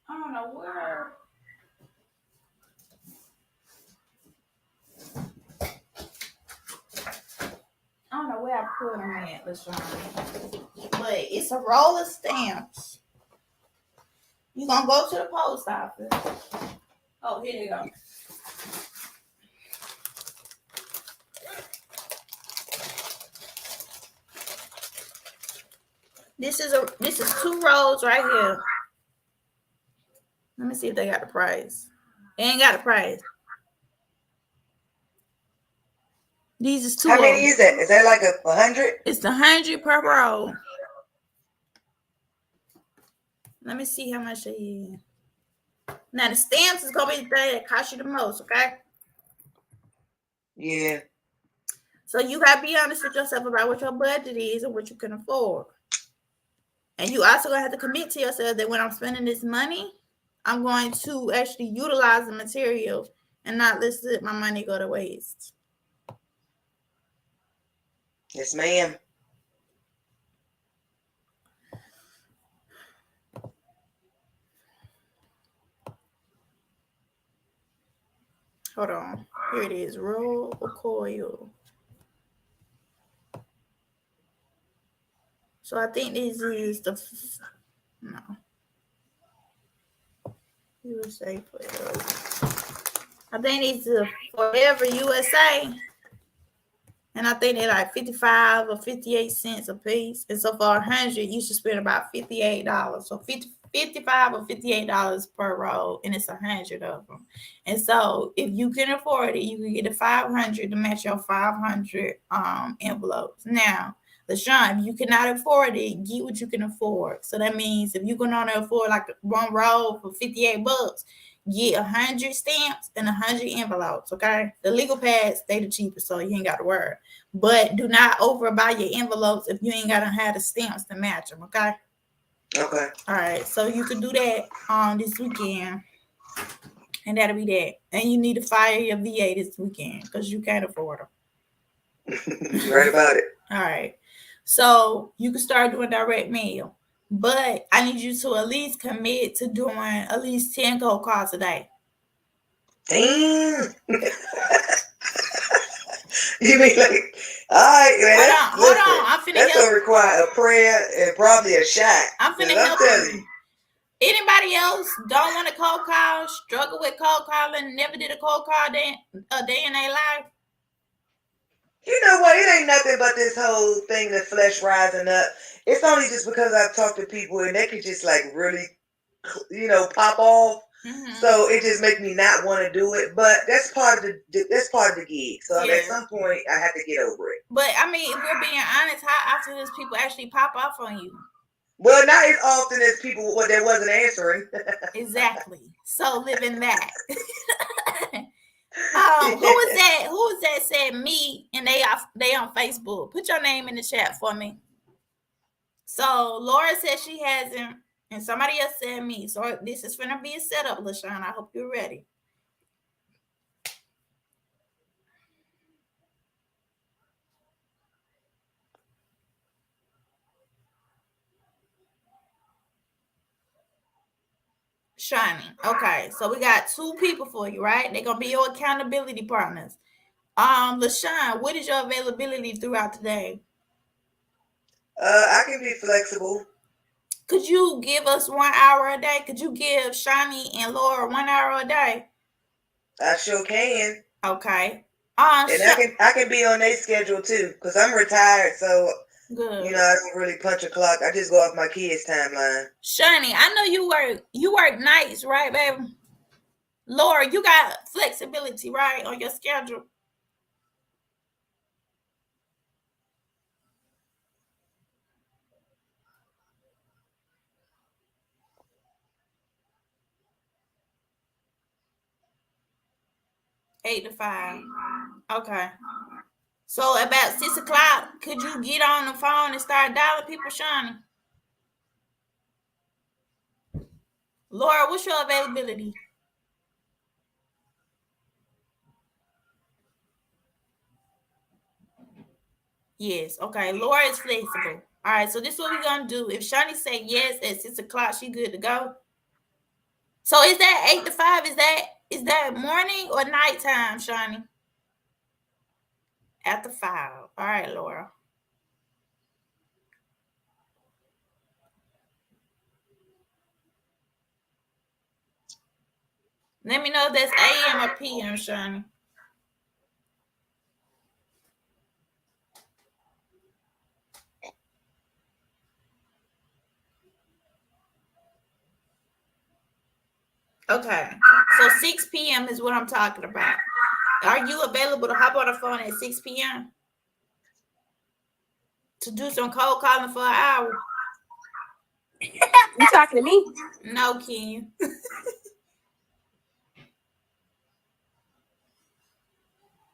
I don't know where. I don't know where I put them at, LaShawn. But it's a roll of stamps. You're going to go to the post office. Oh, here you go. This is 2 rolls right here. Let me see if they got the price. They ain't got the price. These is 2. How many is that? Is that like 100? It's 100 per roll. Let me see how much they is. Now the stamps is gonna be the thing that costs you the most, okay? Yeah. So you gotta be honest with yourself about what your budget is and what you can afford. And you also gonna have to commit to yourself that when I'm spending this money, I'm going to actually utilize the material and not let my money go to waste. Yes, ma'am. Hold on. Here it is. Roll or coil. So I think this is the no. USA Forever. I think these are Forever USA. And I think they're like 55 or 58 cents a piece. And so for 100, you should spend about $58. So 55 or $58 per roll, and it's 100 of them. And so if you can afford it, you can get a 500 to match your 500 envelopes. Now, LaShawn, if you cannot afford it, get what you can afford. So that means if you can only afford like one roll for $58, get 100 stamps and 100 envelopes, okay? The legal pads, they the cheapest, so you ain't got to worry. But do not overbuy your envelopes if you ain't got to have the stamps to match them, okay? Okay. All right, so you can do that this weekend, and that'll be that. And you need to fire your VA this weekend because you can't afford them. You're right about it. All right, so you can start doing direct mail, but I need you to at least commit to doing at least 10 cold calls a day. Damn. You mean like, all right, man. Hold on. I'm finna that's help. gonna require a prayer and probably a shot. I'm finna 'Cause help telling you. Anybody else don't want to cold call, struggle with cold calling, never did a cold call a day in their life? You know what? It ain't nothing but this whole thing, the flesh rising up. It's only just because I've talked to people and they can just like really, pop off. Mm-hmm. So it just makes me not want to do it. But that's part of the gig. So Yeah. at some point I have to get over it. But I mean, if we're being honest, how often does people actually pop off on you? Well, not as often as people that wasn't answering. Exactly. So live in that. Who was that? Who was that said me and they on Facebook? Put your name in the chat for me. So Laura said she hasn't, and somebody else said me. So this is gonna be a setup, LaShawn. I hope you're ready. Shiny. Okay, so we got 2 people for you, right? They're gonna be your accountability partners. LaShawn, what is your availability throughout the day? I can be flexible. Could you give us 1 hour a day? Could you give Shani and Laura 1 hour a day? I sure can. Okay. And I can be on their schedule too, because I'm retired, so good. I don't really punch a clock. I just go off my kids' timeline. Shani, I know you work nights, right, baby? Laura, you got flexibility, right, on your schedule? Eight to 5. Okay. So about 6 o'clock, could you get on the phone and start dialing people, Shani? Laura, what's your availability? Yes. Okay. Laura is flexible. All right. So this is what we're gonna do. If Shani say yes at 6 o'clock, she good to go. So is that 8 to 5? Is that morning or nighttime, Shani? After 5. All right, Laura. Let me know if that's AM or PM, Shani. Okay. So 6 p.m. is what I'm talking about. Are you available to hop on the phone at 6 p.m. to do some cold calling for an hour? You talking to me? No, Ken.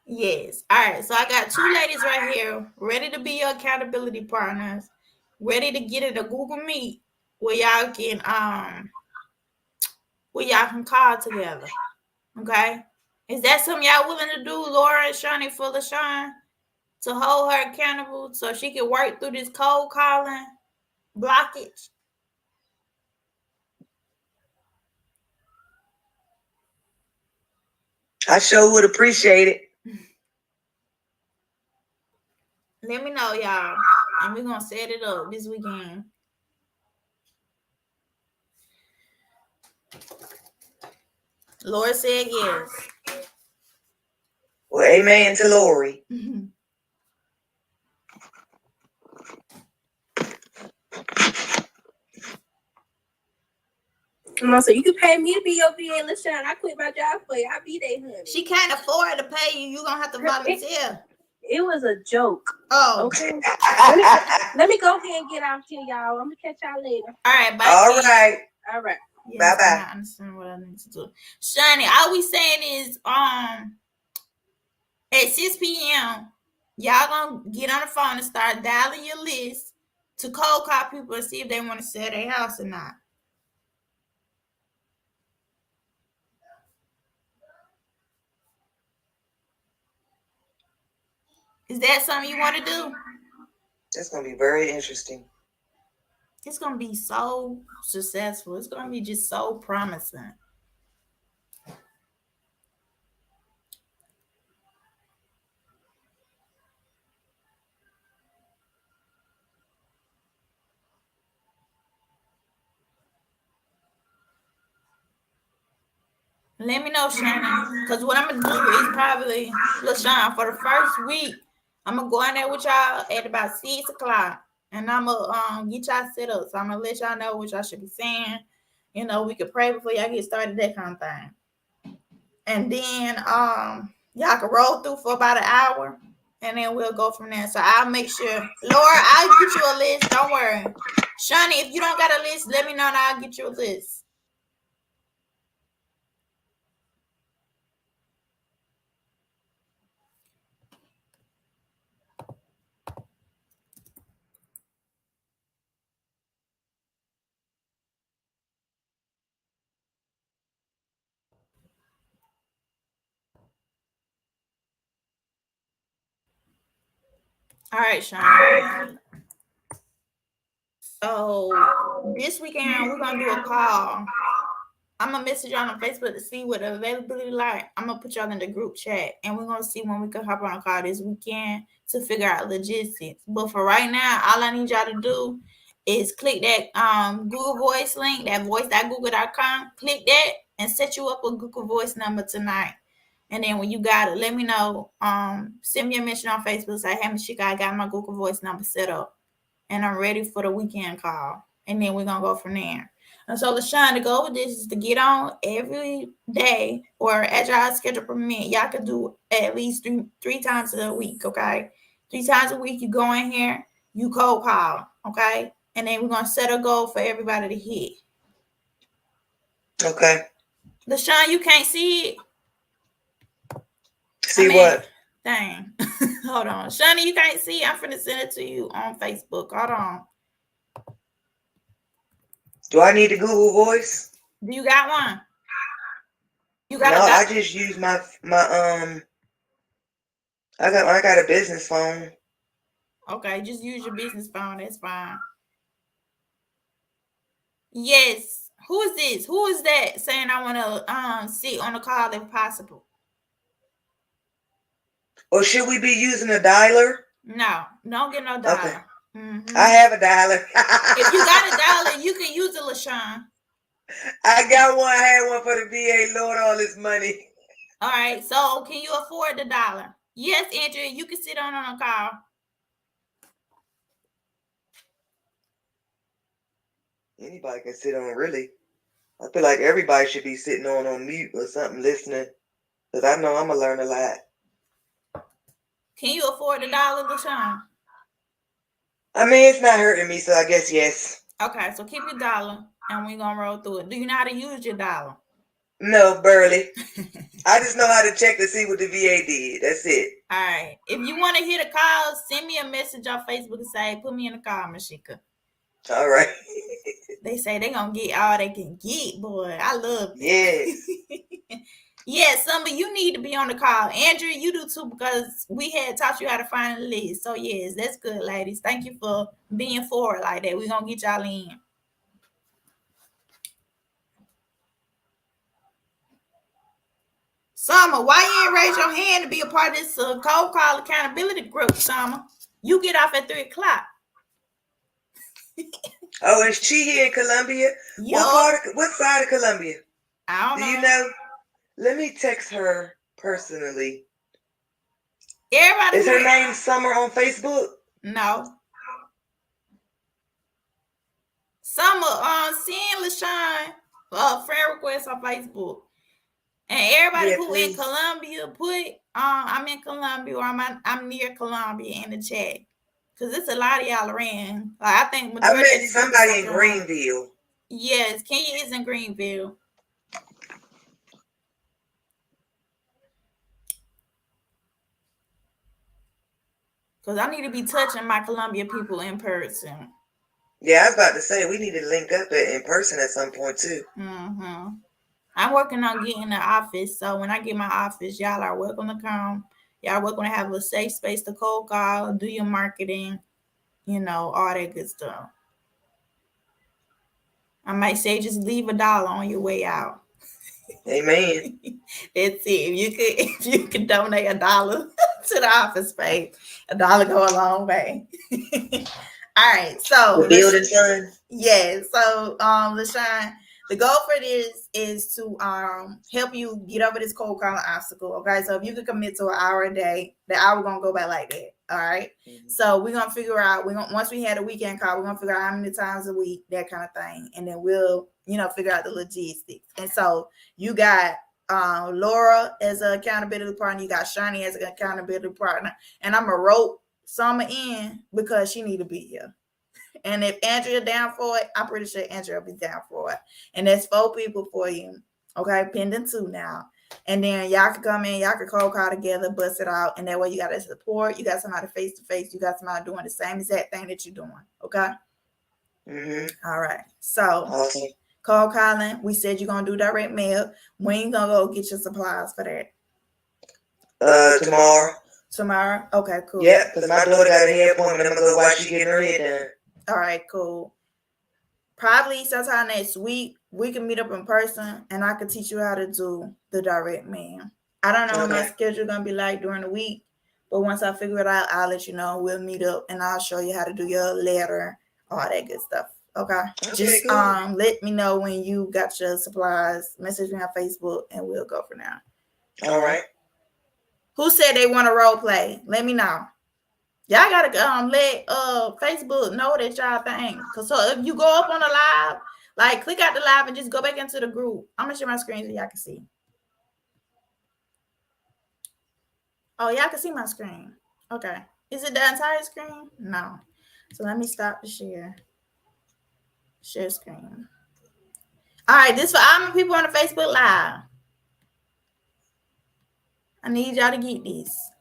Yes. All right. So I got 2 ladies right here ready to be your accountability partners, ready to get in a Google Meet where y'all can call together. Okay. Is that something y'all willing to do, Laura and Shani, for LaShawn, to hold her accountable so she can work through this cold calling blockage? I sure would appreciate it. Let me know, y'all. And we're going to set it up this weekend. Laura said yes. Well, amen to Lori. So you can pay me to be your VA, LaShawn. I quit my job for you. I'll be there, honey. She can't afford to pay you. You're going to have to volunteer. It was a joke. Oh. Okay. Let me go ahead and get out here, y'all. I'm going to catch y'all later. All right. Bye. All right. All right. Yes, Bye-bye. I'm not understanding what I need to do. Shani, all we saying is at 6 p.m. y'all gonna get on the phone and start dialing your list to cold call people and see if they want to sell their house or not. Is that something you want to do? That's gonna be very interesting. It's gonna be so successful. It's gonna be just so promising. Let me know, Shannon. Because what I'm gonna do is probably, LaShawn, for the first week, I'm gonna go in there with y'all at about 6 o'clock, and I'm gonna get y'all set up. So I'm gonna let y'all know what y'all should be saying. You know, we could pray before y'all get started, that kind of thing. And then y'all can roll through for about an hour, and then we'll go from there. So I'll make sure, Laura, I'll get you a list. Don't worry, Shawnee. If you don't got a list, let me know, and I'll get you a list. All right, Shawnee. So this weekend we're gonna do a call. I'm gonna message y'all on Facebook to see what the availability like. I'm gonna put y'all in the group chat, and we're gonna see when we can hop on a call this weekend to figure out logistics. But for right now, all I need y'all to do is click that Google Voice link, that voice.google.com. Click that and set you up a Google Voice number tonight. And then when you got it, let me know. Send me a message on Facebook. Say, hey, Mashika, I got my Google Voice number set up, and I'm ready for the weekend call. And then we're gonna go from there. And so LaShawn, to go with this is to get on every day or as y'all schedule permit. Y'all can do at least three times a week, okay? 3 times a week, you go in here, you cold call, okay? And then we're gonna set a goal for everybody to hit. Okay. LaShawn, you can't see it. See what? Dang. Hold on. Shani, you can't see it. I'm finna send it to you on Facebook. Hold on. Do I need the Google Voice? Do you got one? You got No, a I just use my I got a business phone. Okay, just use your business phone. That's fine. Yes. Who is this? Who is that saying I want to sit on the call if possible? Or should we be using a dialer? No, don't get no dialer. Okay. Mm-hmm. I have a dialer. If you got a dialer, you can use it, LaShawn. I got one. I had one for the VA. Lord, all this money. All right. So, can you afford the dollar? Yes, Andrea, you can sit on a call. Anybody can sit on, really. I feel like everybody should be sitting on mute or something listening, because I know I'm going to learn a lot. Can you afford the dollar, LaShawn? I mean, it's not hurting me, so I guess yes. Okay, so keep your dollar, and we're going to roll through it. Do you know how to use your dollar? No, barely. I just know how to check to see what the VA did. That's it. All right. If you want to hit a call, send me a message on Facebook and say, put me in the call, Mashika. All right. They say they're going to get all they can get, boy. I love it. Yes. Yes, Summer, you need to be on the call. Andrew, you do too, because we had taught you how to find a list. So, yes, that's good, ladies. Thank you for being forward like that. We're going to get y'all in. Summer, why you ain't raise your hand to be a part of this cold call accountability group, Summer? You get off at 3 o'clock. Oh, is she here in Columbia? What side of Columbia? I don't know. Do you know? Let me text her personally. Everybody is her name Summer on Facebook? No. Summer, send LaShawn friend request on Facebook. And everybody who in Columbia, put I'm in Columbia or I'm near Columbia in the chat. Because it's a lot of y'all around. Like, I think I met somebody in Greenville. Yes, Kenya is in Greenville. Because I need to be touching my Columbia people in person. Yeah, I was about to say we need to link up in person at some point too. Mm-hmm. I'm working on getting the office. So when I get my office, y'all are welcome to come. Y'all are welcome to have a safe space to cold call, do your marketing, all that good stuff. I might say just leave $1 on your way out. Amen. That's it. If you could donate $1 to the office space, $1 go a long way. All right. So The building fund. yeah. So LaShawn, the goal for this is to help you get over this cold calling obstacle. Okay. So if you could commit to an hour a day, the hour gonna go by like that. All right. Mm-hmm. So we're gonna figure out once we had a weekend call, we're gonna figure out how many times a week, that kind of thing. And then we'll, figure out the logistics. And so you got Laura as an accountability partner, you got Shani as an accountability partner, and I'm gonna rope Summer in because she need to be here. And if Andrea down for it, I'm pretty sure Andrea will be down for it. And that's 4 people for you. Okay, pending 2 now. And then y'all can come in, y'all can cold call together, bust it out. And that way you got a support, you got somebody face to face, you got somebody doing the same exact thing that you're doing. Okay? Mm-hmm. All right. So Awesome. cold calling, we said you're gonna do direct mail. When you gonna go get your supplies for that? Tomorrow. Okay, cool. Yeah, because my daughter got a hair appointment. I'm gonna go while she getting her hair done. All right, cool. Probably sometime next week we can meet up in person, and I can teach you how to do the direct mail. I don't know what my schedule gonna be like during the week, but once I figure it out, I'll let you know. We'll meet up, and I'll show you how to do your letter, all that good stuff. Okay. Just cool. Let me know when you got your supplies. Message me on Facebook, and we'll go for now. All right. Who said they want to role play? Let me know. Y'all gotta let Facebook know that y'all think. Cause so if you go up on the live, like click out the live and just go back into the group. I'm gonna share my screen so y'all can see. Oh, y'all can see my screen. Okay. Is it the entire screen? No. So let me stop the share. Share screen. All right, this for all my people on the Facebook Live. I need y'all to get this.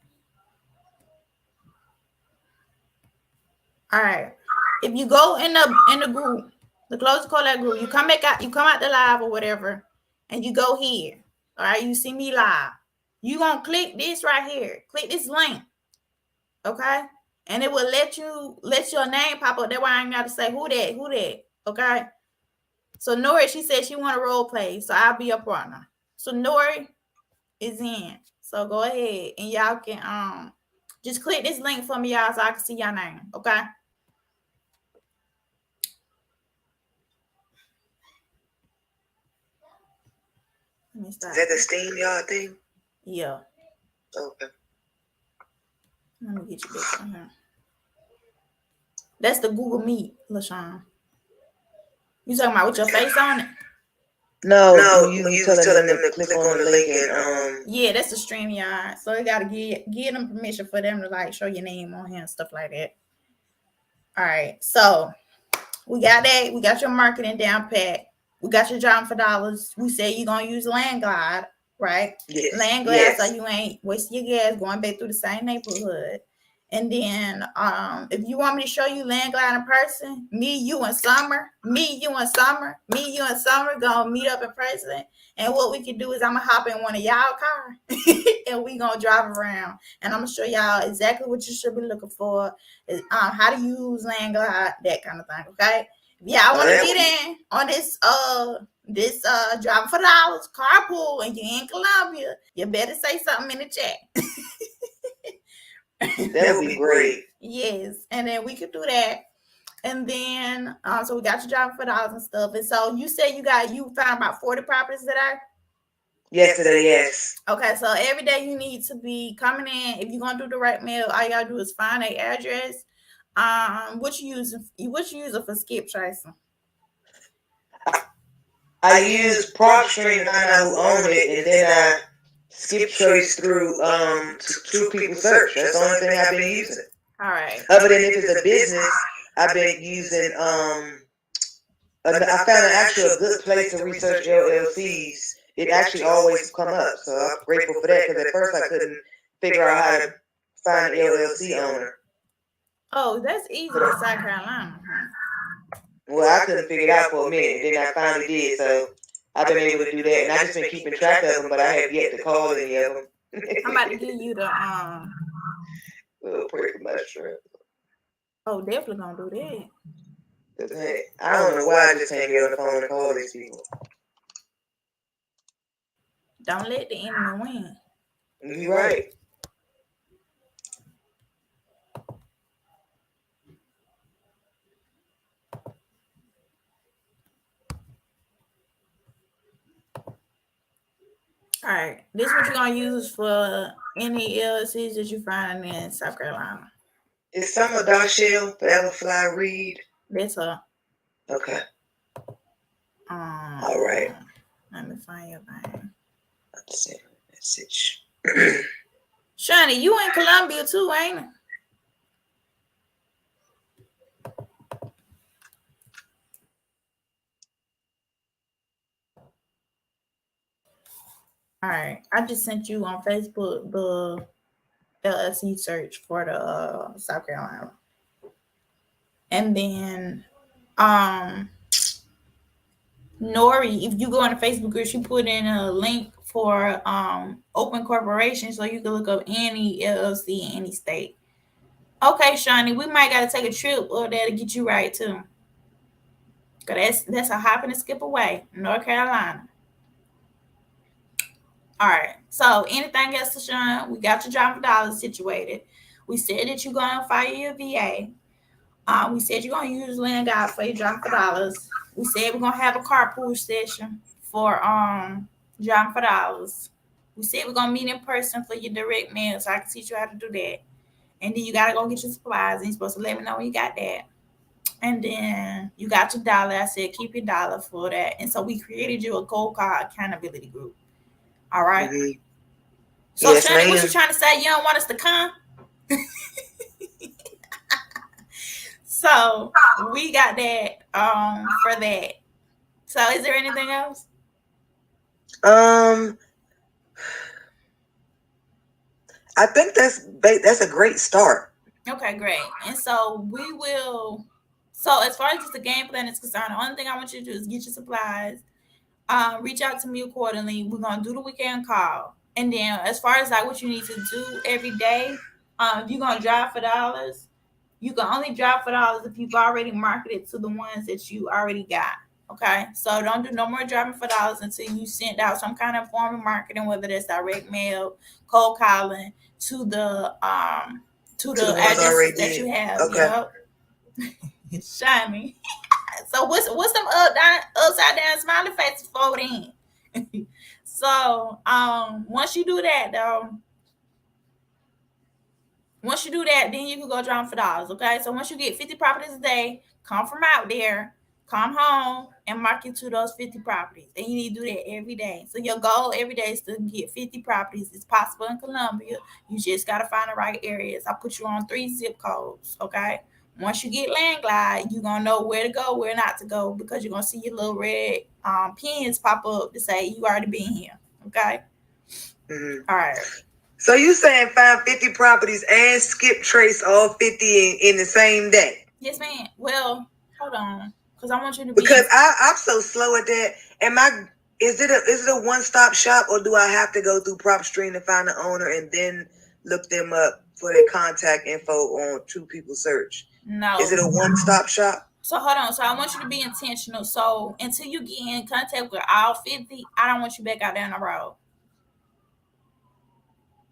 All right. If you go in the group, the Close Call that group, you come back out, you come out the live or whatever, and you go here. All right, you see me live. You gonna click this right here. Click this link. Okay, and it will let your name pop up. That's why I ain't got to say who that. Okay. So Nori, she said she want to role play, so I'll be your partner. So Nori is in. So go ahead and y'all can just click this link for me, y'all, so I can see your name. Okay. Let me start. Is that the Steam y'all thing? Yeah. Okay. Let me get you back on here. That's the Google Meet, LaShawn. You talking about with your face on it? No, you was telling them to click on the link and yeah, that's the StreamYard. So you gotta give them permission for them to like show your name on here and stuff like that. All right, so we got that. We got your marketing down pat. We got your job for dollars. We say you're gonna use Landglide, right? yes. Landglide, yes. so you ain't wasting your gas going back through the same neighborhood. And then if you want me to show you Landglide in person, me, you, and Summer, gonna meet up in person. And what we can do is I'm gonna hop in one of y'all car and we gonna drive around. And I'm gonna show y'all exactly what you should be looking for, how to use Landglide, that kind of thing. Okay. Yeah, I want to get in on this driving for dollars carpool, and you're in Columbia. You better say something in the chat. That would be great. Yes, and then we could do that. And then so we got you driving for dollars and stuff. And so you said you found about 40 properties today? Yesterday, yes. Okay, so every day you need to be coming in. If you're gonna do direct mail, all you gotta do is find an address. What you using for skip tracing? I use PropStream to find out who owned it, and then I skip trace through True People Search. That's the only thing I've been using. All right. Other than if it's a business, I've been using I found actually a good place to research LLCs. It actually always come up, so I'm grateful for that because at first I couldn't figure out how to find an LLC owner. Oh, that's easy in South Carolina. Well, I couldn't figure it out for a minute, then I finally did, so I've been able to do that, and I just been keeping track of them, but I have yet to call any of them. I'm about to give you the Little pretty mushroom. Oh, definitely gonna do that. I don't know why I just can't get on the phone and call these people. Don't let the enemy win. You're right. All right, this what you're gonna use for any LLCs that you find in South Carolina. Is Summer Darshell, Forever Fly Reed? That's her. Okay. All right. Let me find your name. That's it. Message. Shani, you in Columbia too, ain't it? All right, I just sent you on Facebook the LLC search for the South Carolina, and then Nori, if you go on the Facebook group, she put in a link for open corporation, so you can look up any LLC in any state. Okay, Shani, we might got to take a trip over there to get you right too, cause that's a hop and a skip away, North Carolina. All right. So anything else, Sean? We got your job for dollars situated. We said that you're gonna fire your VA. We said you're gonna use Land God for your job for dollars. We said we're gonna have a carpool session for job for dollars. We said we're gonna meet in person for your direct mail, so I can teach you how to do that. And then you gotta go get your supplies, and you're supposed to let me know when you got that. And then you got your dollar. I said keep your dollar for that. And so we created you a cold call accountability group. All right. Mm-hmm. So, yes, Shani, what you trying to say? You don't want us to come? So we got that for that. So is there anything else? I think that's a great start. Okay, great. And so we will. So as far as just the game plan is concerned, the only thing I want you to do is get your supplies. Reach out to me accordingly. We're gonna do the weekend call, and then as far as like what you need to do every day, if you're gonna drive for dollars, you can only drive for dollars if you've already marketed to the ones that you already got. Okay, so don't do no more driving for dollars until you send out some kind of form of marketing, whether that's direct mail, cold calling to the addresses that you have. Okay. Yep. Shiny. So what's them upside down smiley faces for then? So once you do that, then you can go drive for dollars. Okay. So once you get 50 properties a day, come from out there, come home and market to those 50 properties. And you need to do that every day. So your goal every day is to get 50 properties. It's possible in Columbia. You just gotta find the right areas. I put you on 3 zip codes. Okay. Once you get Land Glide, you're going to know where to go, where not to go, because you're going to see your little red pins pop up to say you already been here. Okay? Mm-hmm. All right. So you saying find 50 properties and skip trace all 50 in the same day? Yes, ma'am. Well, hold on, because I want you to be... Because I'm so slow at that. Is it a one-stop shop, or do I have to go through PropStream to find the owner and then look them up for their contact info on True People Search? No. Is it a one-stop shop? So hold on. So I want you to be intentional. So until you get in contact with all 50, I don't want you back out down the road.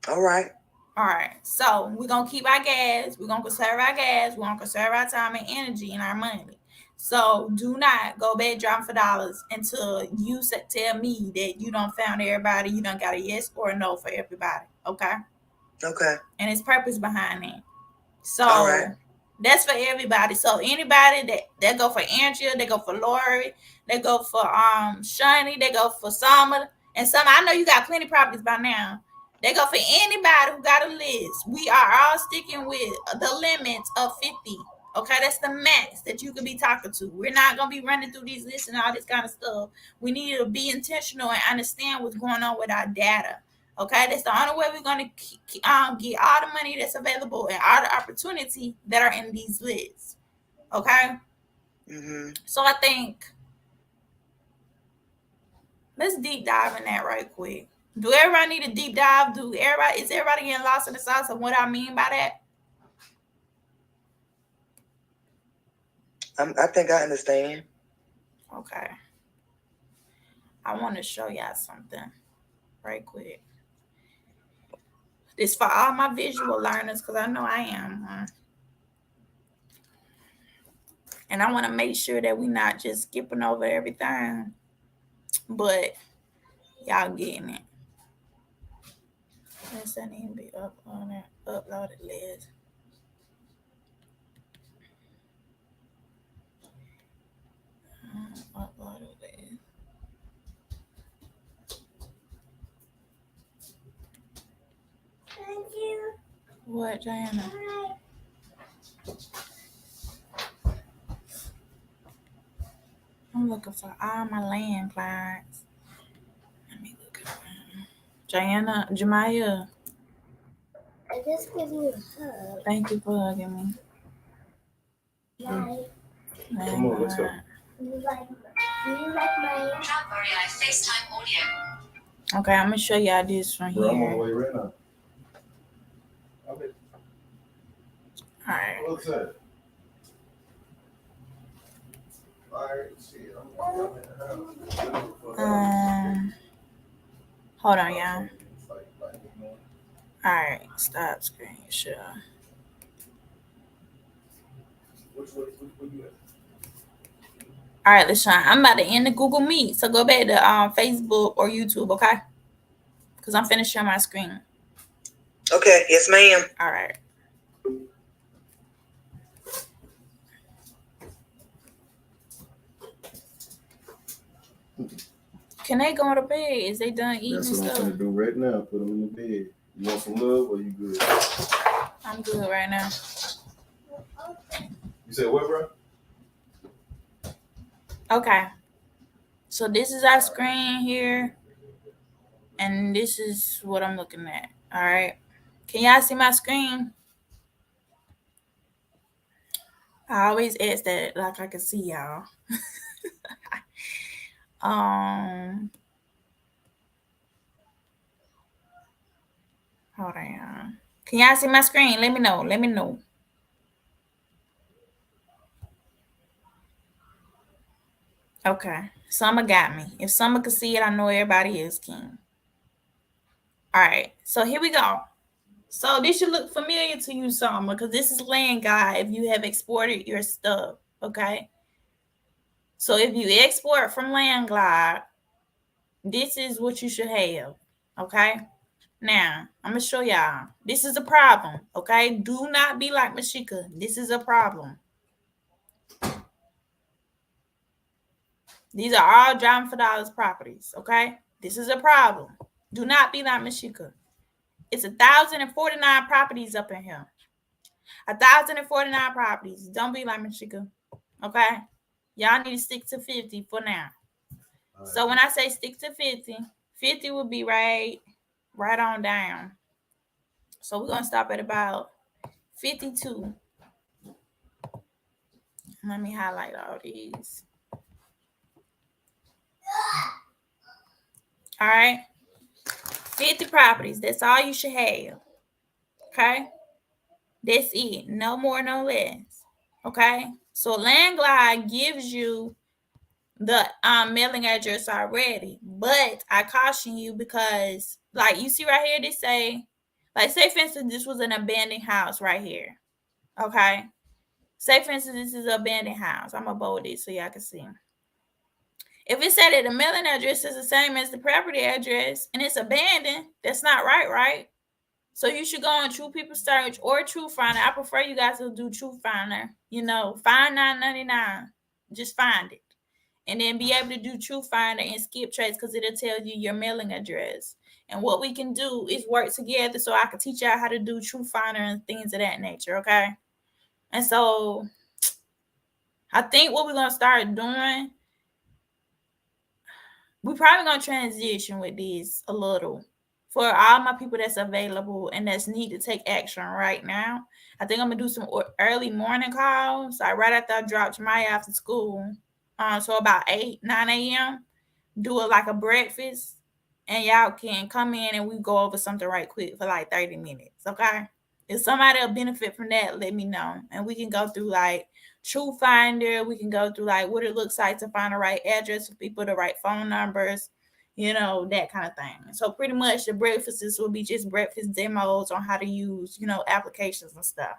All right. All right. So we're going to keep our gas. We're going to conserve our gas. We're going to conserve our time and energy and our money. So do not go back driving for dollars until you tell me that you don't found everybody. You don't got a yes or a no for everybody. Okay? Okay. And it's purpose behind it. So... All right. That's for everybody. So anybody that go for Andrea, they go for Lori, they go for Shani, they go for Summer, and some. I know you got plenty of properties by now. They go for anybody who got a list. We are all sticking with the limits of 50. Okay, that's the max that you could be talking to. We're not gonna be running through these lists and all this kind of stuff. We need to be intentional and understand what's going on with our data. Okay, that's the only way we're gonna get all the money that's available and all the opportunity that are in these lists. Okay, so I think let's deep dive in that right quick. Do everybody need a deep dive? Is everybody getting lost in the sauce of what I mean by that? I think I understand. Okay. I want to show y'all something right quick. This for all my visual learners, because I know I am. And I want to make sure that we're not just skipping over everything, but y'all getting it. This doesn't even be up on that uploaded list. Uploaded list. Thank you. What, Diana? I'm looking for all my land clients. Let me look at them. Diana, Jamaya. I just give you a hug. Thank you for hugging me. Bye. Come on, let's go. Do you like my FaceTime audio. Okay, I'm gonna show y'all this from Bro, I'm on the here. way right now. Okay. All right. What's that? Alright, shit. I'm in the house. Hold on, y'all. All right, stop screen share. Which way you at? All right, let's try. I'm about to end the Google Meet, so go back to Facebook or YouTube, okay? Because I'm finna share my screen. Okay, yes, ma'am. All right. Can they go to bed? Is they done eating That's and what I'm stuff? gonna do right now. Put them in the bed. You want some love or you good? I'm good right now. You said what, bro? Okay. So this is our screen here. And this is what I'm looking at. All right. Can y'all see my screen? I always ask that like I can see y'all. Hold on. Can y'all see my screen? Let me know. Okay. Summer got me. If Summer can see it, I know everybody else can. All right. So here we go. So this should look familiar to you, Summer, because this is Land Guide if you have exported your stuff. Okay. So if you export from Land Glide, this is what you should have. Okay. Now, I'm going to show y'all. This is a problem. Okay. Do not be like Mashika. This is a problem. These are all Driving for Dollars properties. Okay. This is a problem. Do not be like Mashika. It's 1,049 properties up in here. 1,049 properties. Don't be like Mashika. Okay. Y'all need to stick to 50 for now. Right. So when I say stick to 50, 50 will be right on down. So we're going to stop at about 52. Let me highlight all these. All right. 50 properties. That's all you should have. Okay. That's it. No more, no less. Okay. So Land Glide gives you the mailing address already, but I caution you because, like, you see right here, they say, like, say for instance, this was an abandoned house right here. Okay. Say for instance, this is an abandoned house. I'm gonna bold it so y'all can see. If it said that the mailing address is the same as the property address and it's abandoned, that's not right, right? So you should go on True People Search or True Finder. I prefer you guys to do True Finder. You know, find $9.99. Just find it. And then be able to do True Finder and skip trace because it'll tell you your mailing address. And what we can do is work together so I can teach y'all how to do True Finder and things of that nature, okay? And so I think what we're gonna start doing, we're probably gonna transition with this a little for all my people that's available and that's need to take action right now. I think I'm gonna do some early morning calls, like right after I drop Maya after school. So about 8-9 a.m. Do it like a breakfast, and y'all can come in and we go over something right quick for like 30 minutes. Okay. If somebody will benefit from that, let me know. And we can go through like True Finder. We can go through like what it looks like to find the right address for people, the right phone numbers, that kind of thing. So pretty much the breakfasts will be just breakfast demos on how to use, applications and stuff.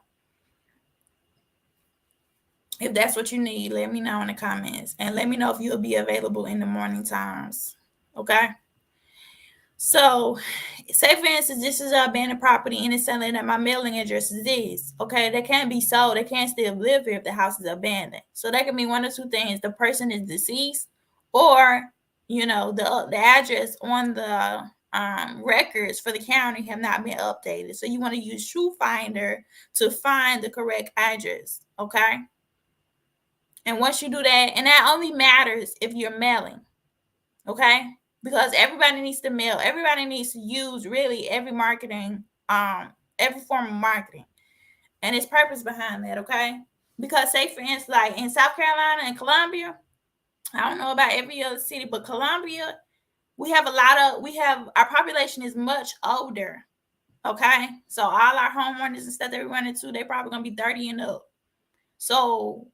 If that's what you need, let me know in the comments. And let me know if you'll be available in the morning times. Okay? So, say for instance, this is an abandoned property and it's selling that my mailing address is this. Okay, they can't be sold. They can't still live here if the house is abandoned. So that can be one of two things: the person is deceased, or the address on the records for the county have not been updated. So you want to use True Finder to find the correct address. Okay, and once you do that, and that only matters if you're mailing. Okay. Because everybody needs to mail. Everybody needs to use really every marketing, every form of marketing. And it's purpose behind that, okay? Because say for instance, like in South Carolina and Columbia, I don't know about every other city, but Columbia, our population is much older. Okay. So all our homeowners and stuff that we run into, they're probably gonna be 30 and up. So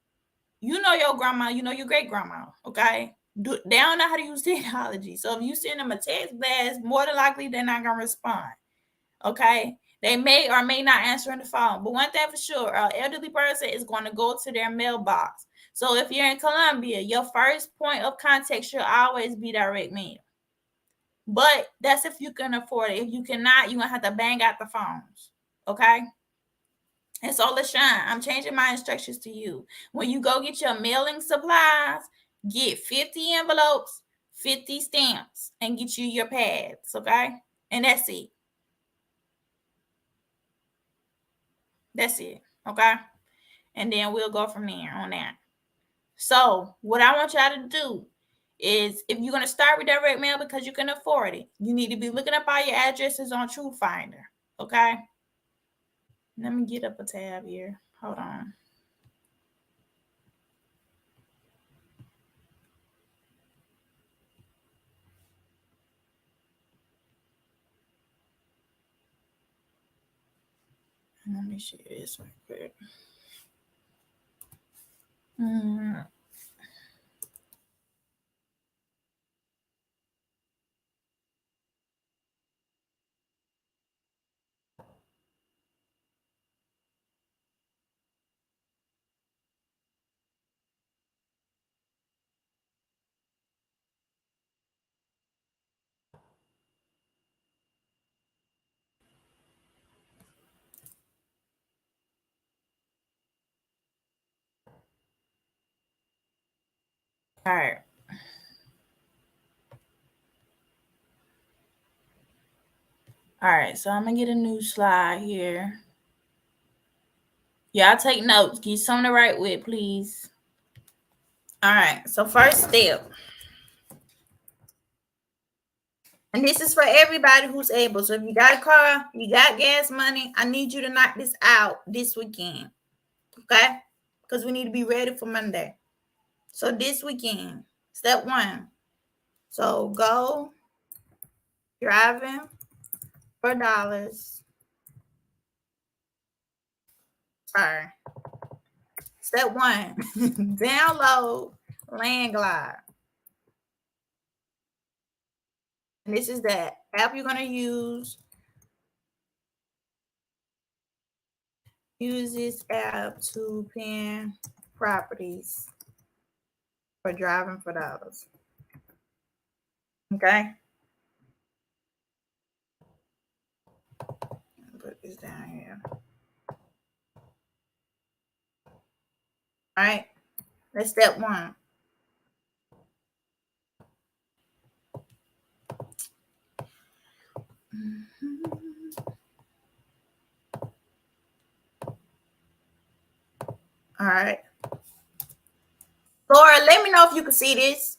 your grandma, your great grandma, okay? They don't know how to use technology. So if you send them a text blast, more than likely they're not going to respond. Okay? They may or may not answer on the phone. But one thing for sure, an elderly person is going to go to their mailbox. So if you're in Columbia, your first point of contact should always be direct mail. But that's if you can afford it. If you cannot, you're going to have to bang out the phones. Okay? And so, LaShawn, I'm changing my instructions to you. When you go get your mailing supplies, get 50 envelopes, 50 stamps, and get you your pads, okay? And that's it. That's it, okay? And then we'll go from there on that. So, what I want y'all to do is, if you're going to start with direct mail because you can afford it, you need to be looking up all your addresses on True Finder, okay? Let me get up a tab here. Hold on. Let me share this right quick. All right. All right, so I'm gonna get a new slide here. Y'all take notes. Get something to write with, please. All right, so first step. And this is for everybody who's able. So if you got a car, you got gas money, I need you to knock this out this weekend. Okay? Because we need to be ready for Monday. So this weekend, step 1. So go driving for dollars. Sorry. Step 1, download Landglide. And this is the app you're going to use. Use this app to pin properties for driving for dollars. Okay? Put this down here. All right, that's step 1. All right. Laura, let me know if you can see this.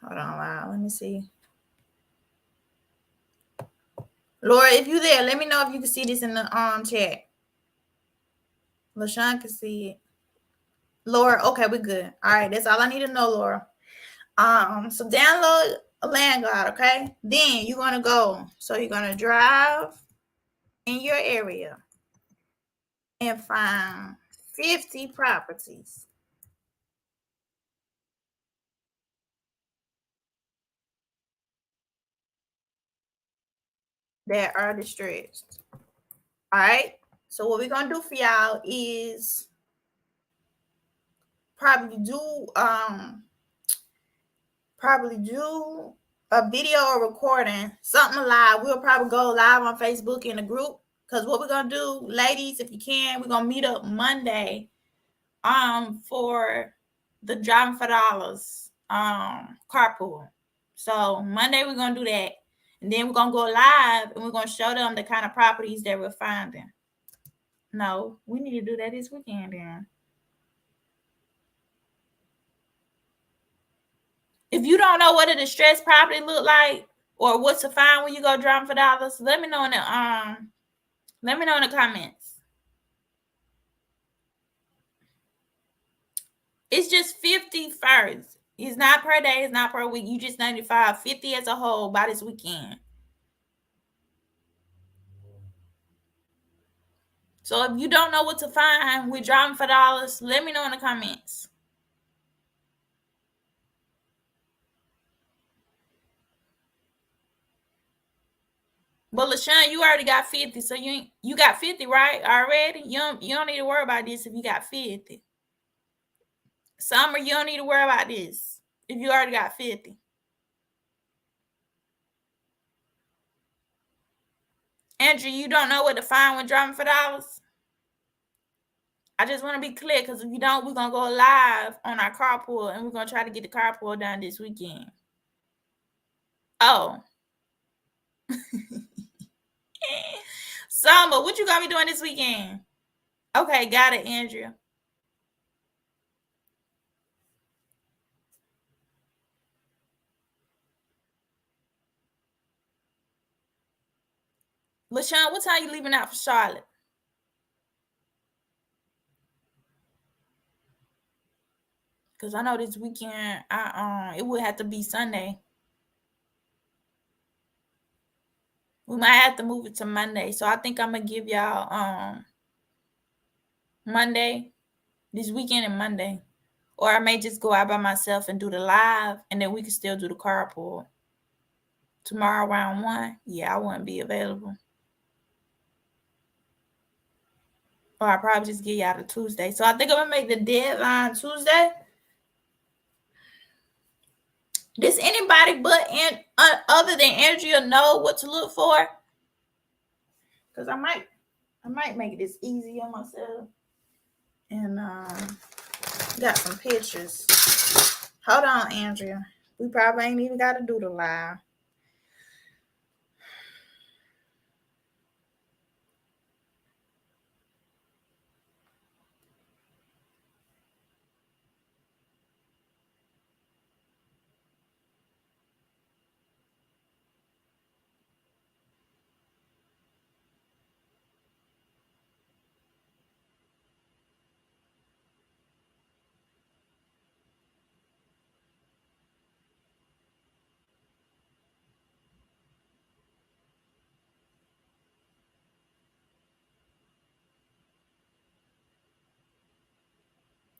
Hold on, wow. Let me see. Laura, if you there, let me know if you can see this in the chat. LaShawn can see it. Laura, okay, we're good. All right, that's all I need to know, Laura. So download a LandGuard, okay? Then you're gonna go. So you're gonna drive in your area and find 50 properties. That are distressed. All right. So what we're gonna do for y'all is probably do a video or recording, something live. We'll probably go live on Facebook in a group. Because what we're gonna do, ladies, if you can, we're gonna meet up Monday for the Driving for Dollars carpool. So Monday we're gonna do that. And then we're gonna go live and we're gonna show them the kind of properties that we're finding. No, we need to do that this weekend then. If you don't know what a distressed property look like or what to find when you go driving for dollars, let me know in the comments. It's just 50 first. It's not per day, it's not per week. You just 95, 50 as a whole by this weekend. So if you don't know what to find with driving for dollars, let me know in the comments. But LaShawn, you already got 50, so you got 50, right? Already? You don't need to worry about this if you got 50. Summer, you don't need to worry about this if you already got 50. Andrew, you don't know what to find when driving for dollars? I just want to be clear because if you don't, we're going to go live on our carpool and we're going to try to get the carpool done this weekend. Oh. Summer, what you going to be doing this weekend? Okay, got it, Andrea. LaShawn, what time you leaving out for Charlotte? Because I know this weekend, it would have to be Sunday. We might have to move it to Monday. So I think I'm going to give y'all Monday, this weekend and Monday. Or I may just go out by myself and do the live, and then we can still do the carpool. Tomorrow around 1, yeah, I wouldn't be available. Or I'll probably just get y'all to Tuesday. So I think I'm going to make the deadline Tuesday. Does anybody other than Andrea know what to look for? Because I might make this easy on myself. And got some pictures. Hold on, Andrea. We probably ain't even got to do the live.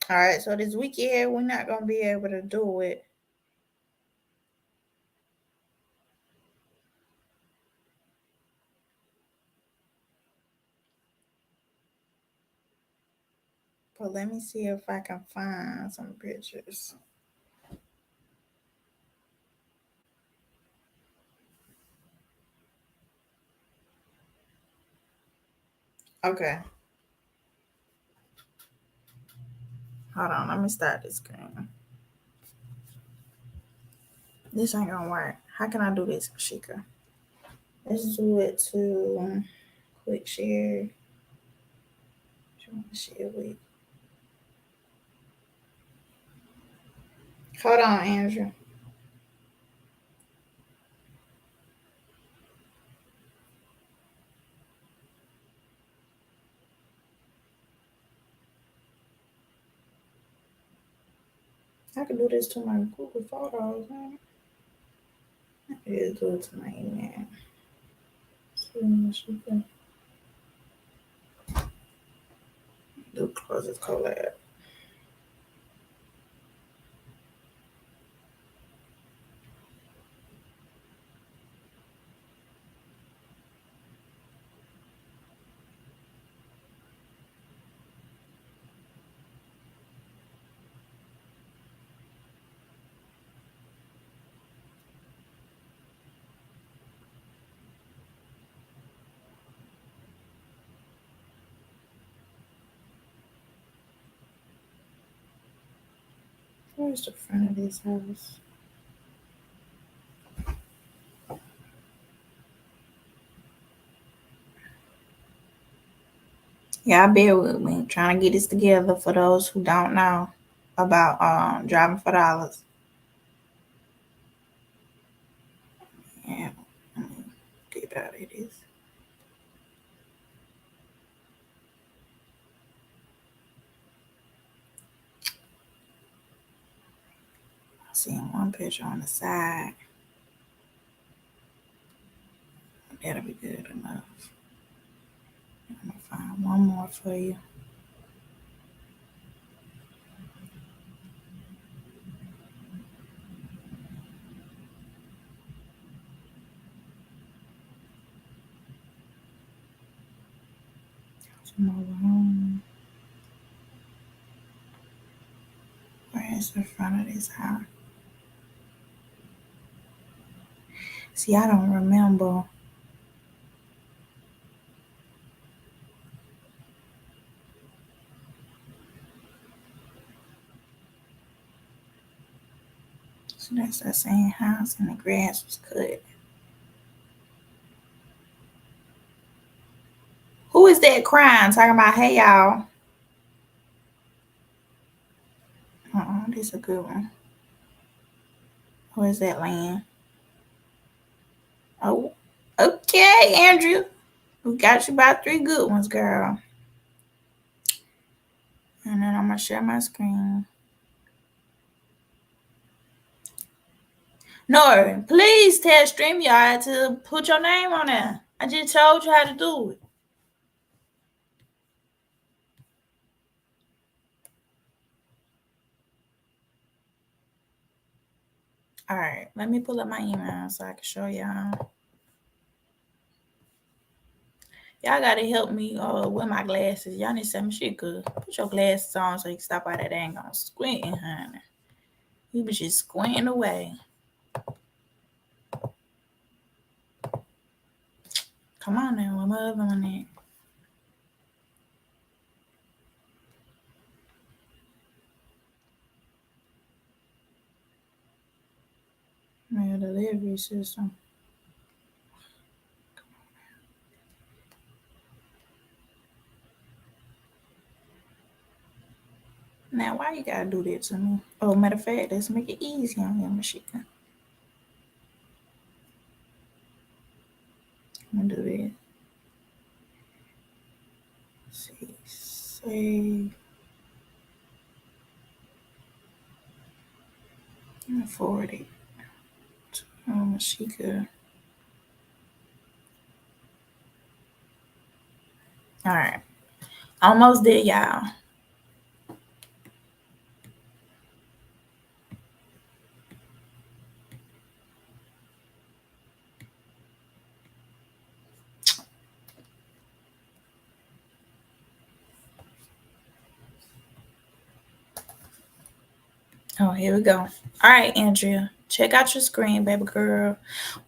All right, so this weekend, we're not going to be able to do it. But let me see if I can find some pictures. Okay. Hold on, let me start this screen. This ain't gonna work. How can I do this, Mashika? Let's do it to quick share. Do you want to share with? Hold on, Andrew. I can do this to my Google Photos, man. I can just do it to my email. Do close this collab. Where's the front of this house? Yeah, bear with me. Trying to get this together for those who don't know about driving for dollars. Yeah, get out of this. I see one picture on the side. That'll be good enough. I'm gonna find one more for you. Where's the front of this house? See, I don't remember. So that's the same house and the grass was cut. Who is that crying? Talking about, hey, y'all. This is a good one. Who is that, Land? Oh, okay, Andrew. We got you about 3 good ones, girl. And then I'm going to share my screen. No, please tell StreamYard to put your name on there. I just told you how to do it. All right, let me pull up my email so I can show y'all. Y'all got to help me with my glasses. Y'all need to say, Mashika, put your glasses on so you can stop out that dang on squinting, honey. You be just squinting away. Come on now, where my other one at? Mail delivery system. Now, why you gotta do that to me? Oh, matter of fact, let's make it easy on you, Mashika. I'm gonna do this. See, save. I'm gonna forward it to Mashika. All right, almost there, y'all. Oh, here we go. All right, Andrea, check out your screen, baby girl.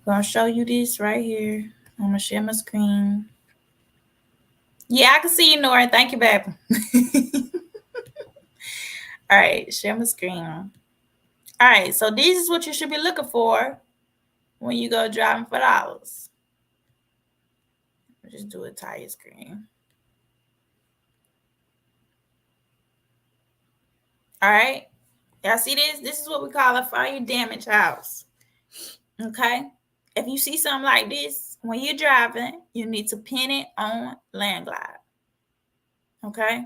We're gonna show you this right here. I'm gonna share my screen. Yeah, I can see you, Nora. Thank you, baby. All right, share my screen. All right, so this is what you should be looking for. when you go driving for dollars. Just do a tire screen. All right. Y'all see this? This is what we call a fire damage house. Okay. If you see something like this, when you're driving, you need to pin it on Landglide. Okay.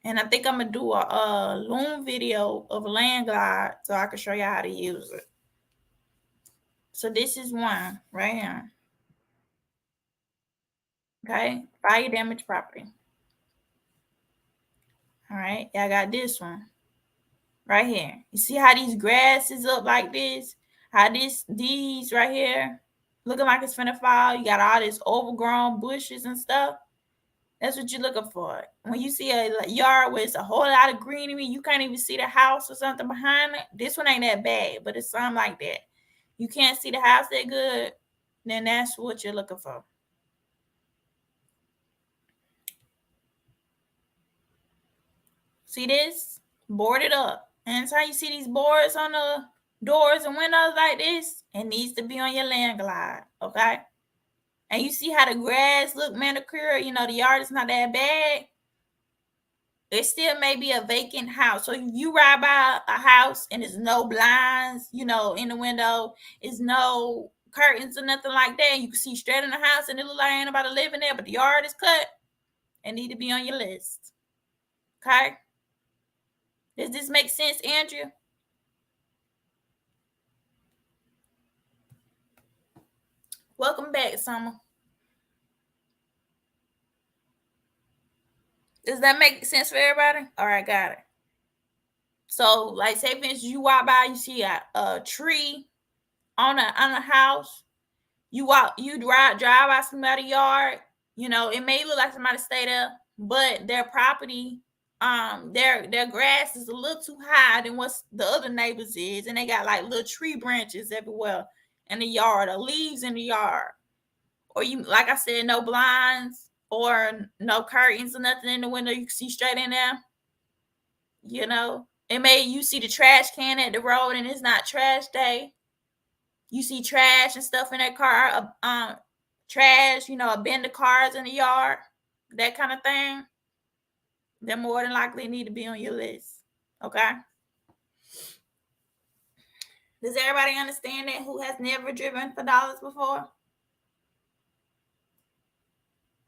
And I think I'm going to do a Loom video of Landglide so I can show you how to use it. So this is one right here. Okay. Fire damage property. All right. I got this one right here. You see how these grasses up like this? How these right here looking like it's finna fall? You got all this overgrown bushes and stuff. That's what you're looking for. When you see a yard where it's a whole lot of greenery, you can't even see the house or something behind it. This one ain't that bad, but it's something like that. You can't see the house that good, then that's what you're looking for. See this? Boarded up. And that's how you see these boards on the doors and windows like this. It needs to be on your Landglide, okay? And you see how the grass look manicured. You know, the yard is not that bad. It still may be a vacant house. So if you ride by a house and there's no blinds, you know, in the window, there's no curtains or nothing like that, and you can see straight in the house and it look like ain't nobody living there, but the yard is cut, it need to be on your list. Okay? Does this make sense, Andrea? Welcome back, Summer. Does that make sense for everybody? All right, got it. So, like, say, for instance, you walk by, you see a tree on a house. You drive by somebody's yard. You know, it may look like somebody stay there, but their property, their grass is a little too high than what the other neighbors is, and they got like little tree branches everywhere in the yard, or leaves in the yard, or you, like I said, no blinds or no curtains or nothing in the window. You can see straight in there. You know, you see the trash can at the road and it's not trash day. You see trash and stuff in that car, trash, you know, abandoned cars in the yard, that kind of thing. They're more than likely need to be on your list. Okay? Does everybody understand that who has never driven for dollars before?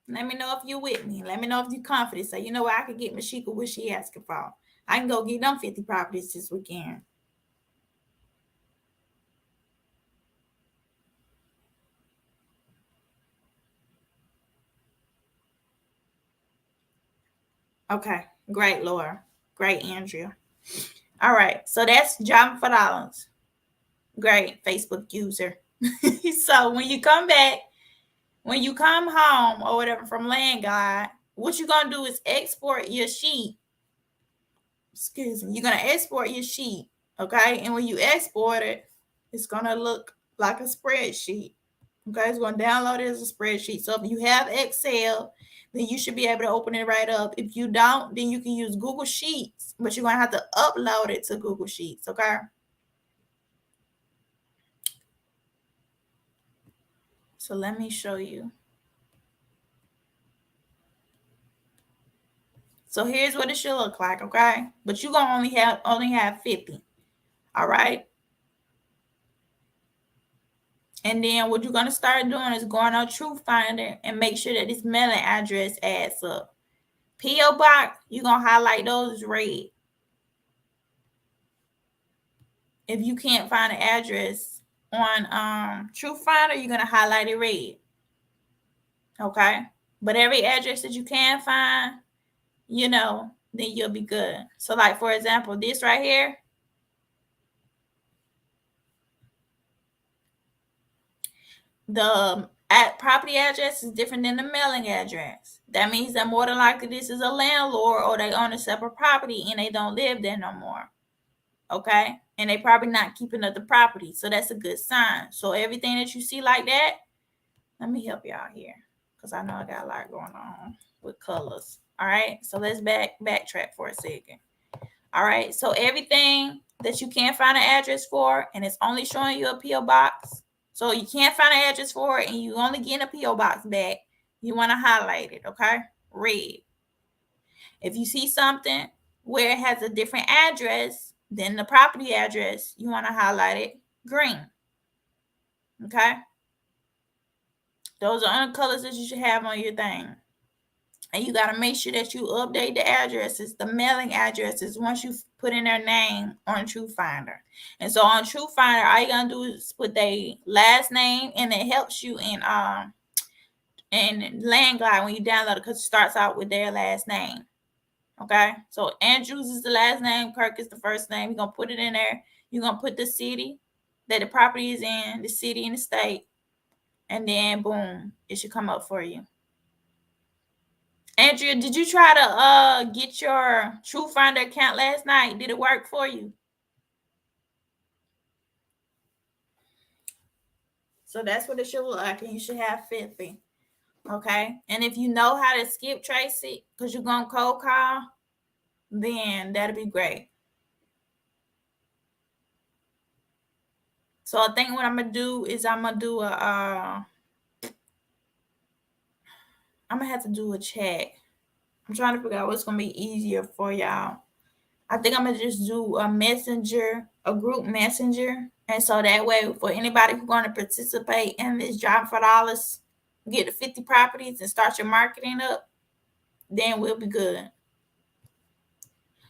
Let me know if you're with me. Let me know if you're confident. So you know where I could get Mashika what she asking for. I can go get them 50 properties this weekend. Okay, great, Laura. Great, Andrea. All right, so that's driving for dollars. Great, Facebook user. So when you come back, when you come home or whatever from Landglide, what you're going to do is export your sheet. Excuse me. You're going to export your sheet, okay? And when you export it, it's going to look like a spreadsheet, okay? It's going to download it as a spreadsheet. So if you have Excel, then you should be able to open it right up. If you don't, then you can use Google Sheets, but you're going to have to upload it to Google Sheets, okay? So let me show you. So here's what it should look like, okay? But you're going to only have 50, all right? And then what you're going to start doing is going on TruthFinder and make sure that this mailing address adds up. P.O. Box, you're going to highlight those red. If you can't find an address on TruthFinder, you're going to highlight it red. Okay? But every address that you can find, you know, then you'll be good. So like, for example, this right here, the property address is different than the mailing address. That means that more than likely this is a landlord or they own a separate property and they don't live there no more. Okay? And they probably not keeping up the property. So that's a good sign. So everything that you see like that, let me help y'all here because I know I got a lot going on with colors. All right? So let's backtrack for a second. All right? So everything that you can't find an address for and it's only showing you a P.O. box. So you can't find an address for it and you only get a P.O. box back, you want to highlight it, okay? Red. If you see something where it has a different address than the property address, you want to highlight it green, okay? Those are the colors that you should have on your thing. And you got to make sure that you update the addresses, the mailing addresses, once you put in their name on TrueFinder. And so on TrueFinder, all you're going to do is put their last name, and it helps you in Landglide when you download it because it starts out with their last name. Okay? So Andrews is the last name, Kirk is the first name. You're going to put it in there. You're going to put the city that the property is in, the city and the state, and then boom, it should come up for you. Andrea, did you try to get your TrueFinder account last night? Did it work for you? So that's what it should look like, and you should have 50. Okay? And if you know how to skip trace it, because you're going to cold call, then that'll be great. So I think what I'm going to do is I'm going to do I'm going to have to do a chat. I'm trying to figure out what's going to be easier for y'all. I think I'm going to just do a messenger, a group messenger. And so that way, for anybody who's going to participate in this Driving for Dollars, get the 50 properties and start your marketing up, then we'll be good.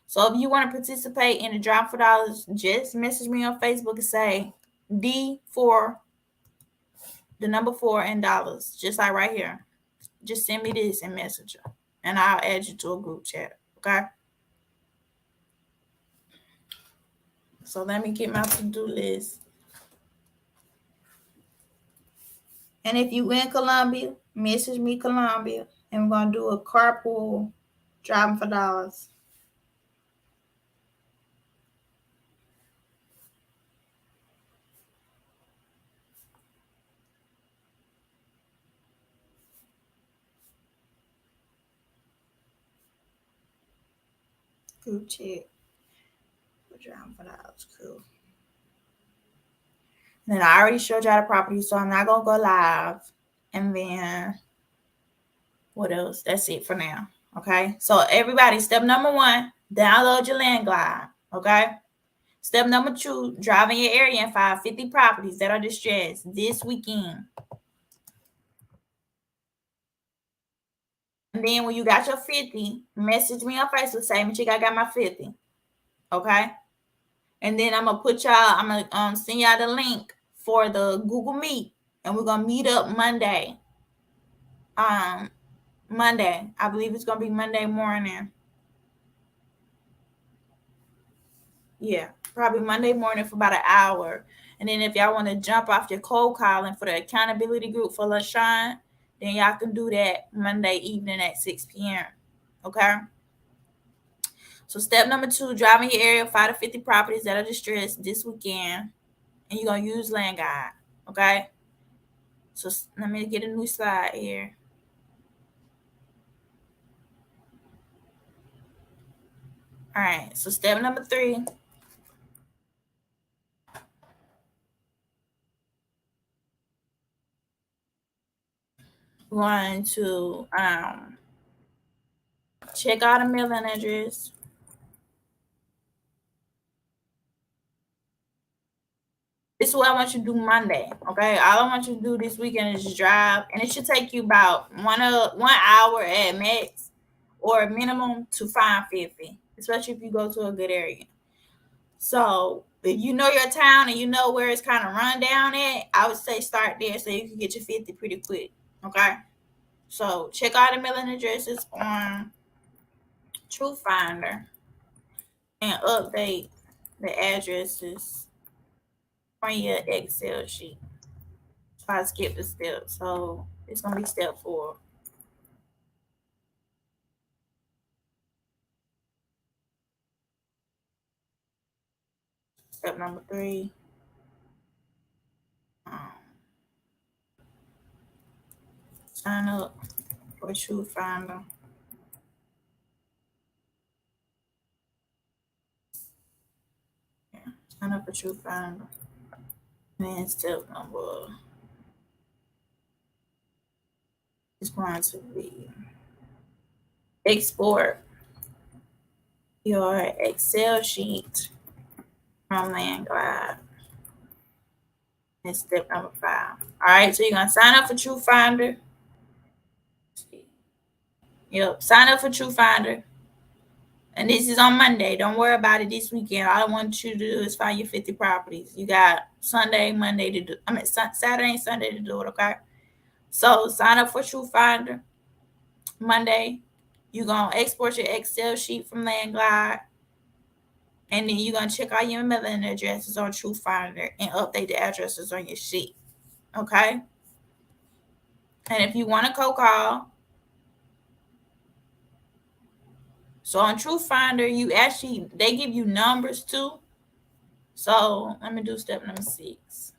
So if you want to participate in the Driving for Dollars, just message me on Facebook and say D4, the number 4 and dollars, just like right here. Just send me this in Messenger, and I'll add you to a group chat, okay? So let me get my to-do list. And if you in Columbia, message me Columbia, and we're going to do a carpool Driving for Dollars. Group chat. Driving for Dollars, cool. And then I already showed y'all the property, so I'm not going to go live. And then what else? That's it for now. Okay. So everybody, step number 1, download your Landglide. Okay. Step number 2, drive in your area and find 50 properties that are distressed this weekend. And then when you got your 50, message me on Facebook, say, Chick, I got my 50. Okay. And then I'm going to put y'all, I'm going to send y'all the link for the Google Meet. And we're going to meet up Monday. Monday. I believe it's going to be Monday morning. Yeah, probably Monday morning for about an hour. And then if y'all want to jump off your cold calling for the accountability group for LaShawn, then y'all can do that Monday evening at 6 p.m. Okay? So step number 2, drive in your area, 5 to 50 properties that are distressed this weekend. And you're going to use Landguide. Okay? So let me get a new slide here. All right. So step number 3. We're going to check out a mailing address. This is what I want you to do Monday, okay? All I want you to do this weekend is just drive, and it should take you about 1 hour at max or minimum to find 50, especially if you go to a good area. So if you know your town and you know where it's kind of run down at, I would say start there so you can get your 50 pretty quick, okay? So check out the mailing addresses on TrueFinder and update the addresses on your Excel sheet. So I skipped a step, so it's gonna be step 4. Step number 3. Sign up for TrueFinder. Yeah, sign up for TrueFinder. And then step number is going to be export your Excel sheet from LandGlide. And step number 5. All right, so you're going to sign up for TrueFinder. Yep, sign up for TrueFinder. And this is on Monday. Don't worry about it this weekend. All I want you to do is find your 50 properties. You got Sunday, Monday to do. Saturday and Sunday to do it, okay? So sign up for TrueFinder. Monday, you're going to export your Excel sheet from LandGlide. And then you're going to check all your mailing addresses on TrueFinder and update the addresses on your sheet, okay? And if you want to co-call, so on TrueFinder, they give you numbers too. So let me do step number 6.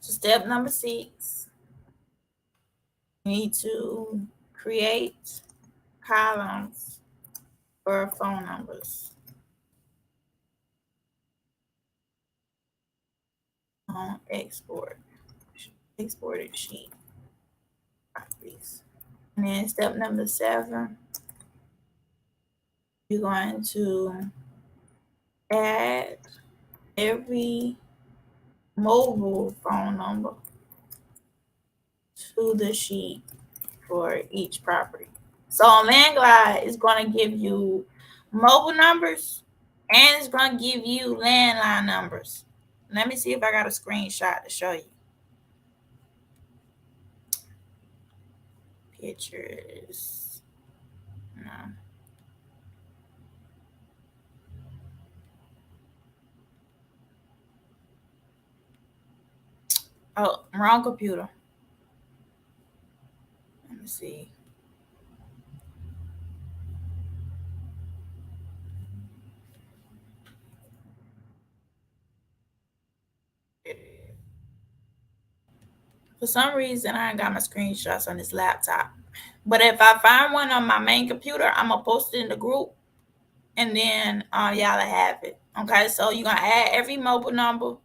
So step number 6, you need to create columns for phone numbers on exported sheet properties. And then step number 7, you're going to add every mobile phone number to the sheet for each property. So on LandGlide, it's going to give you mobile numbers and it's going to give you landline numbers. Let me see if I got a screenshot to show you. Pictures. No. Oh, wrong computer. Let me see. For some reason, I ain't got my screenshots on this laptop. But if I find one on my main computer, I'm going to post it in the group. And then y'all have it. Okay, so you're going to add every mobile number.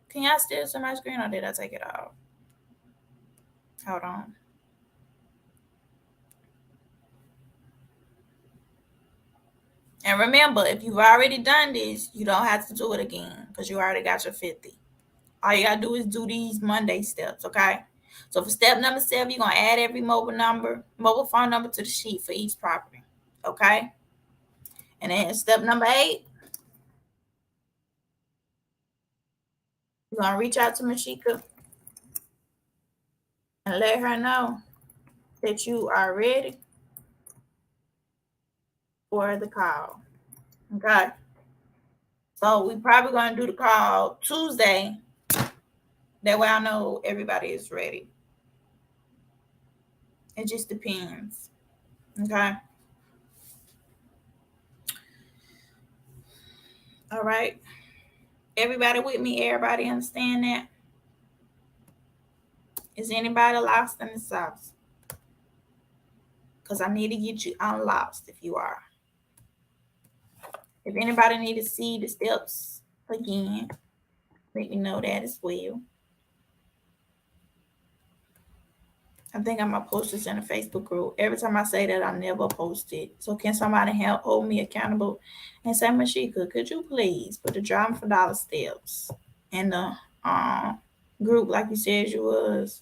Can y'all still see my screen or did I take it off? Hold on. And remember, if you've already done this, you don't have to do it again because you already got your 50. All you got to do is do these Monday steps, okay? So for step number 7, you're going to add every mobile phone number to the sheet for each property, okay? And then step number 8, you're going to reach out to Mashika and let her know that you are ready for the call, okay? So we probably going to do the call Tuesday. That way I know everybody is ready. It just depends, okay? All right. Everybody with me? Everybody understand that? Is anybody lost in the sauce? Because I need to get you unlost if you are. If anybody need to see the steps again, let me know that as well. I think I'm going to post this in a Facebook group. Every time I say that, I never post it. So can somebody help hold me accountable and say, Mashika, could you please put the Driving for Dollar steps in the group like you said you was?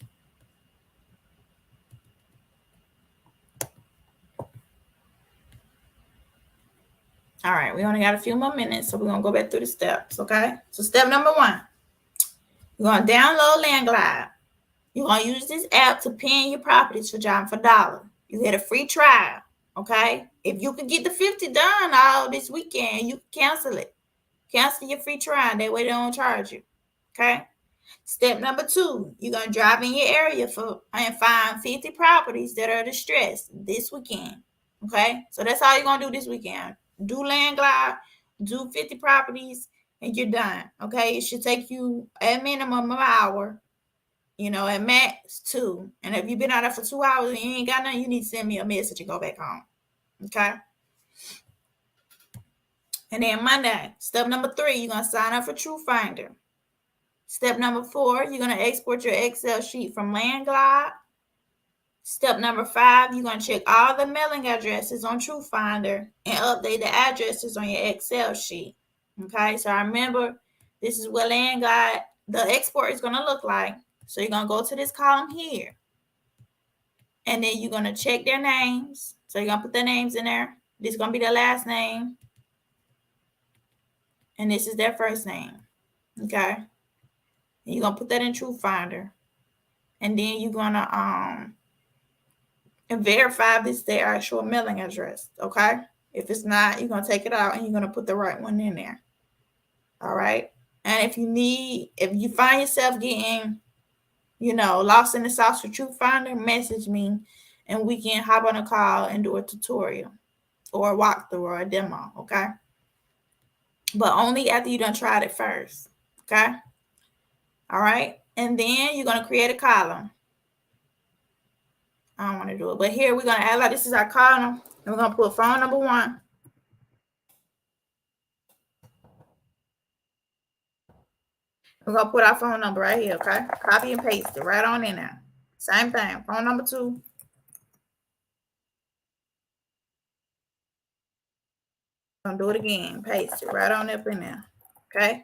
All right, we only got a few more minutes, so we're going to go back through the steps, okay? So step number 1, you're going to download LandGlide. You're going to use this app to pin your properties for Driving for Dollar. You get a free trial, okay? If you could get the 50 done all this weekend, you can cancel it. Cancel your free trial. That way they don't charge you, okay? Step number 2, you're going to drive in your area and find 50 properties that are distressed this weekend, okay? So that's all you're going to do this weekend. Do LandGlide, do 50 properties, and you're done, okay? It should take you a minimum of an hour, at max 2. And if you've been out there for 2 hours and you ain't got nothing, you need to send me a message and go back home, okay? And then Monday, step number 3, you're going to sign up for TrueFinder. Step number 4, you're going to export your Excel sheet from LandGlide. Step number 5, you're going to check all the mailing addresses on TrueFinder and update the addresses on your Excel sheet. Okay, so remember, this is what LandGlide, the export is going to look like. So you're going to go to this column here. And then you're going to check their names. So you're going to put their names in there. This is going to be their last name. And this is their first name. Okay. And you're going to put that in TrueFinder. And then you're going to verify if it's their actual mailing address. Okay. If it's not, you're going to take it out and you're going to put the right one in there. All right. And if you find yourself getting, lost in the sauce for TrueFinder, message me and we can hop on a call and do a tutorial or a walkthrough or a demo. Okay. But only after you done tried it first. Okay. All right. And then you're going to create a column. I don't want to do it. But here we're going to add like this is our column. And we're going to put phone number 1. We're going to put our phone number right here. Okay. Copy and paste it right on in there. Same thing. Phone number 2. Gonna do it again. Paste it right on up in there. Okay.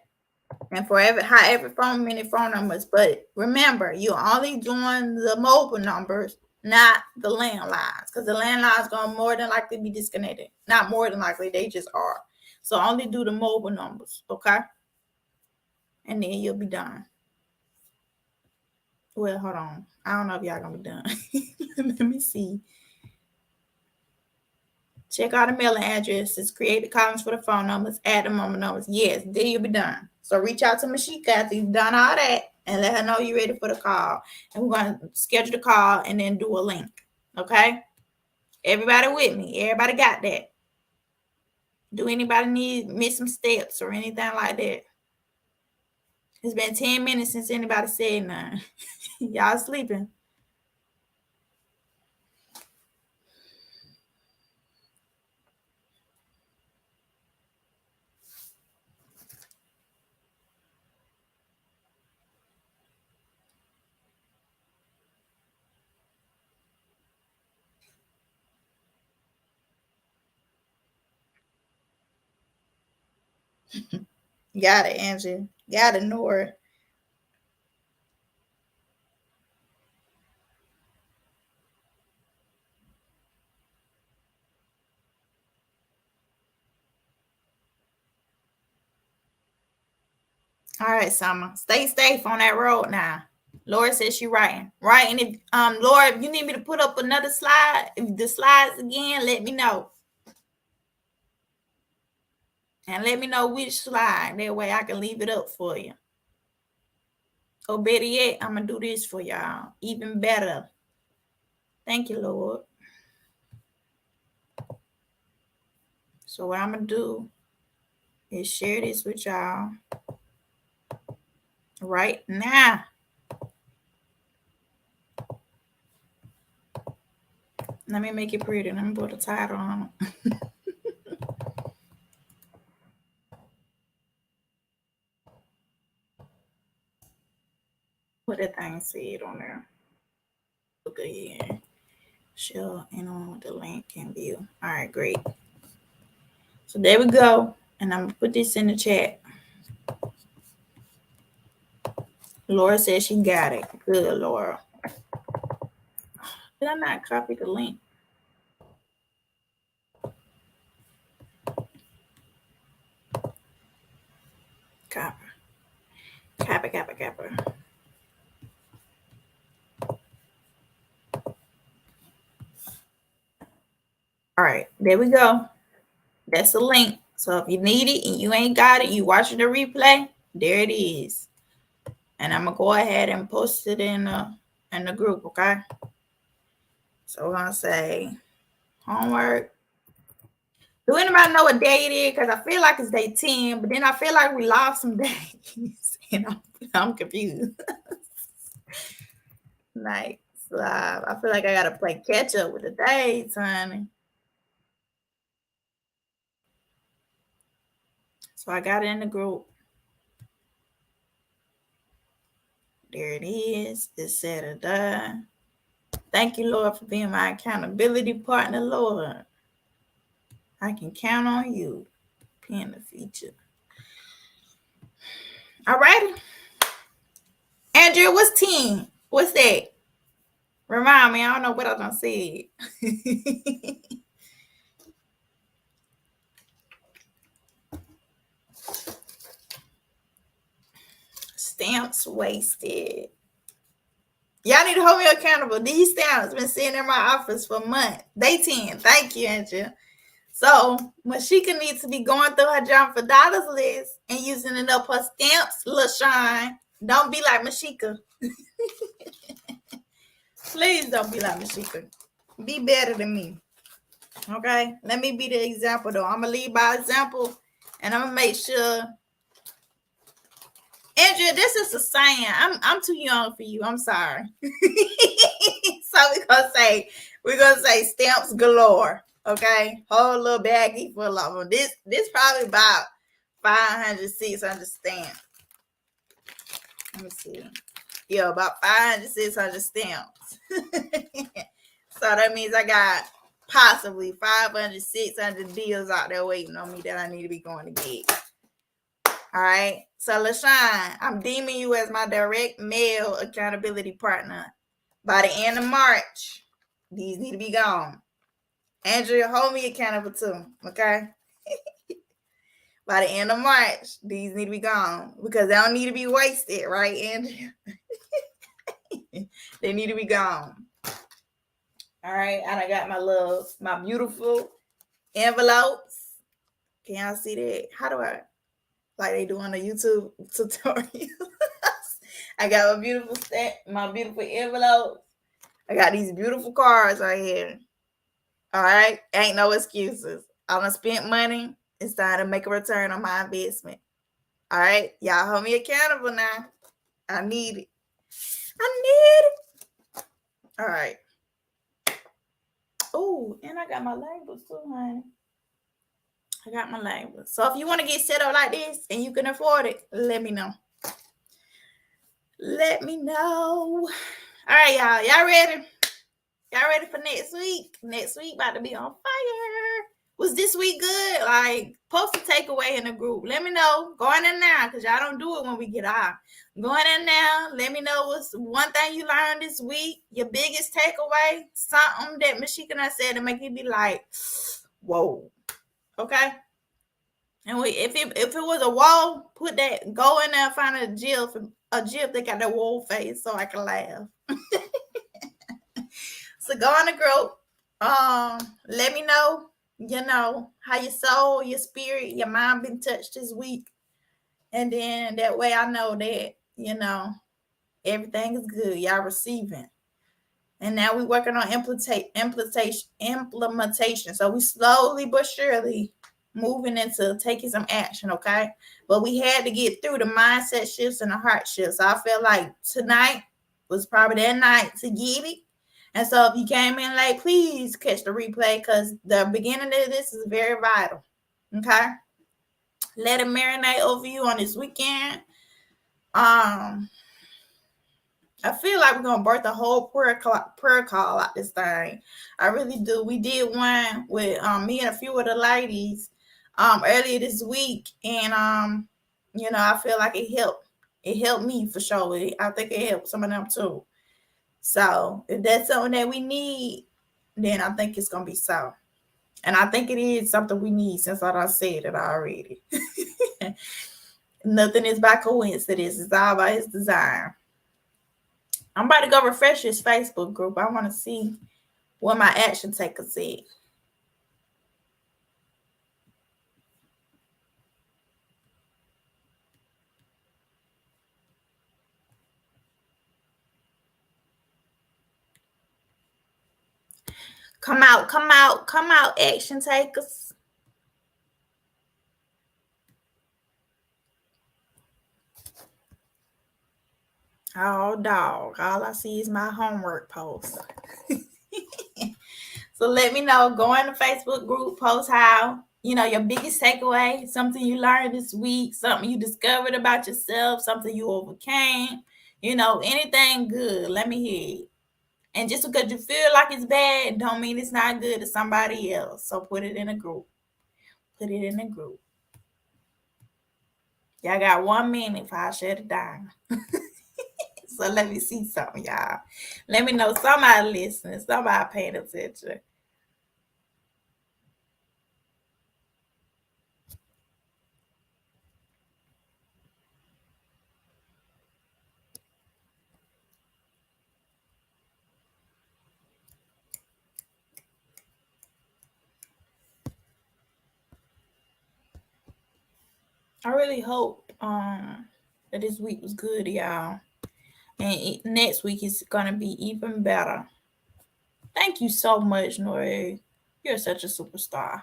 And for however many phone numbers, but remember, you're only doing the mobile numbers, not the landlines, because the landlines gonna more than likely be disconnected. Not more than likely, they just are. So only do the mobile numbers, okay? And then you'll be done. Well, hold on. I don't know if y'all gonna be done. Let me see. Check out the mailing addresses, create the columns for the phone numbers, add the mobile numbers. Yes, then you'll be done. So reach out to Mashika after you've done all that and let her know you're ready for the call. And we're going to schedule the call and then do a link. Okay? Everybody with me? Everybody got that? Do anybody miss some steps or anything like that? It's been 10 minutes since anybody said nothing. Y'all sleeping. Got it, Angie. Got it, Nora. All right, Summer. Stay safe on that road now. Laura says she writing. Right. And if Laura, if you need me to put up another slide, if the slides again, let me know. And let me know which slide. That way I can leave it up for you. Or better yet, I'm going to do this for y'all. Even better. Thank you, Lord. So what I'm going to do is share this with y'all right now. Let me make it pretty. Let me put a title on it. What that thing said on there. Look at here. Show anyone with the link can view. All right, great. So there we go. And I'm going to put this in the chat. Laura says she got it. Good, Laura. Did I not copy the link? Copy. All right, there we go. That's the link. So if you need it and you ain't got it, you watching the replay, there it is. And I'm gonna go ahead and post it in the group, okay? So we're gonna say homework. Do anybody know what day it is? Because I feel like it's day 10, but then I feel like we lost some days. And I'm confused. Like, I feel like I gotta play catch up with the days, honey. So I got it in the group. There it is. It's said and done. Thank you, Lord, for being my accountability partner, Lord. I can count on you. Pin the feature. All righty. Andrea, what's 10? What's that? Remind me. I don't know what I done said. Stamps wasted. Y'all need to hold me accountable. These stamps been sitting in my office for months. They 10. Thank you, Andrea. So Mashika needs to be going through her John for Dollars list and using it up her stamps, LaShawn. Don't be like Mashika. Please don't be like Mashika. Be better than me. Okay? Let me be the example, though. I'm going to lead by example, and I'm going to make sure. Andrea, this is a saying. I'm too young for you. I'm sorry. So we're gonna say stamps galore. Okay, whole little baggie full of them. This probably about 500, 600 stamps. Let me see. Yeah, about 500, 600 stamps. So that means I got possibly 500, 600 deals out there waiting on me that I need to be going to get. All right. So, LaShawn, I'm deeming you as my direct mail accountability partner. By the end of March, these need to be gone. Andrea, hold me accountable too. Okay. By the end of March, these need to be gone because they don't need to be wasted, right, Andrea? They need to be gone. All right. And I got my beautiful envelopes. Can y'all see that? How do I? Like they do on the YouTube tutorial. I got my beautiful envelope. I got these beautiful cards right here. All right. Ain't no excuses. I done spent money. It's time to make a return on my investment. All right. Y'all hold me accountable now. I need it. All right. Oh, and I got my labels too, honey. I got my labels. So if you want to get set up like this and you can afford it, let me know. Let me know. All right, y'all. Y'all ready? Y'all ready for next week? Next week about to be on fire. Was this week good? Like, post a takeaway in the group. Let me know. Go in there now because y'all don't do it when we get out. Go in there now. Let me know what's one thing you learned this week. Your biggest takeaway. Something that Mashika and I said to make you be like, whoa. Okay? And if it was a wall, put that, go in there and find a GIF that got that wall face so I can laugh. So go on the group. Let me know, how your soul, your spirit, your mind been touched this week. And then that way I know that, everything is good. Y'all receiving. And now we're working on implementation. So we slowly but surely moving into taking some action, okay? But we had to get through the mindset shifts and the heart shifts. So I feel like tonight was probably that night to get it. And so if you came in late, please catch the replay because the beginning of this is very vital, okay? Let it marinate over you on this weekend. I feel like we're going to birth the whole prayer call out this thing. I really do. We did one with me and a few of the ladies earlier this week. And, I feel like it helped. It helped me for sure. I think it helped some of them too. So if that's something that we need, then I think it's going to be so. And I think it is something we need since I done said it already. Nothing is by coincidence. It's all by his design. I'm about to go refresh his Facebook group. I want to see what my action takers said. Come out, action takers. Oh, dog. All I see is my homework post. So let me know. Go in the Facebook group, post how, your biggest takeaway, something you learned this week, something you discovered about yourself, something you overcame, anything good. Let me hear it. And just because you feel like it's bad, don't mean it's not good to somebody else. So put it in a group. Put it in a group. Y'all got 1 minute before I shut it down. So let me see something, y'all. Let me know somebody listening, somebody paying attention. I really hope that this week was good, y'all. And next week is going to be even better. Thank you so much, Nori. You're such a superstar.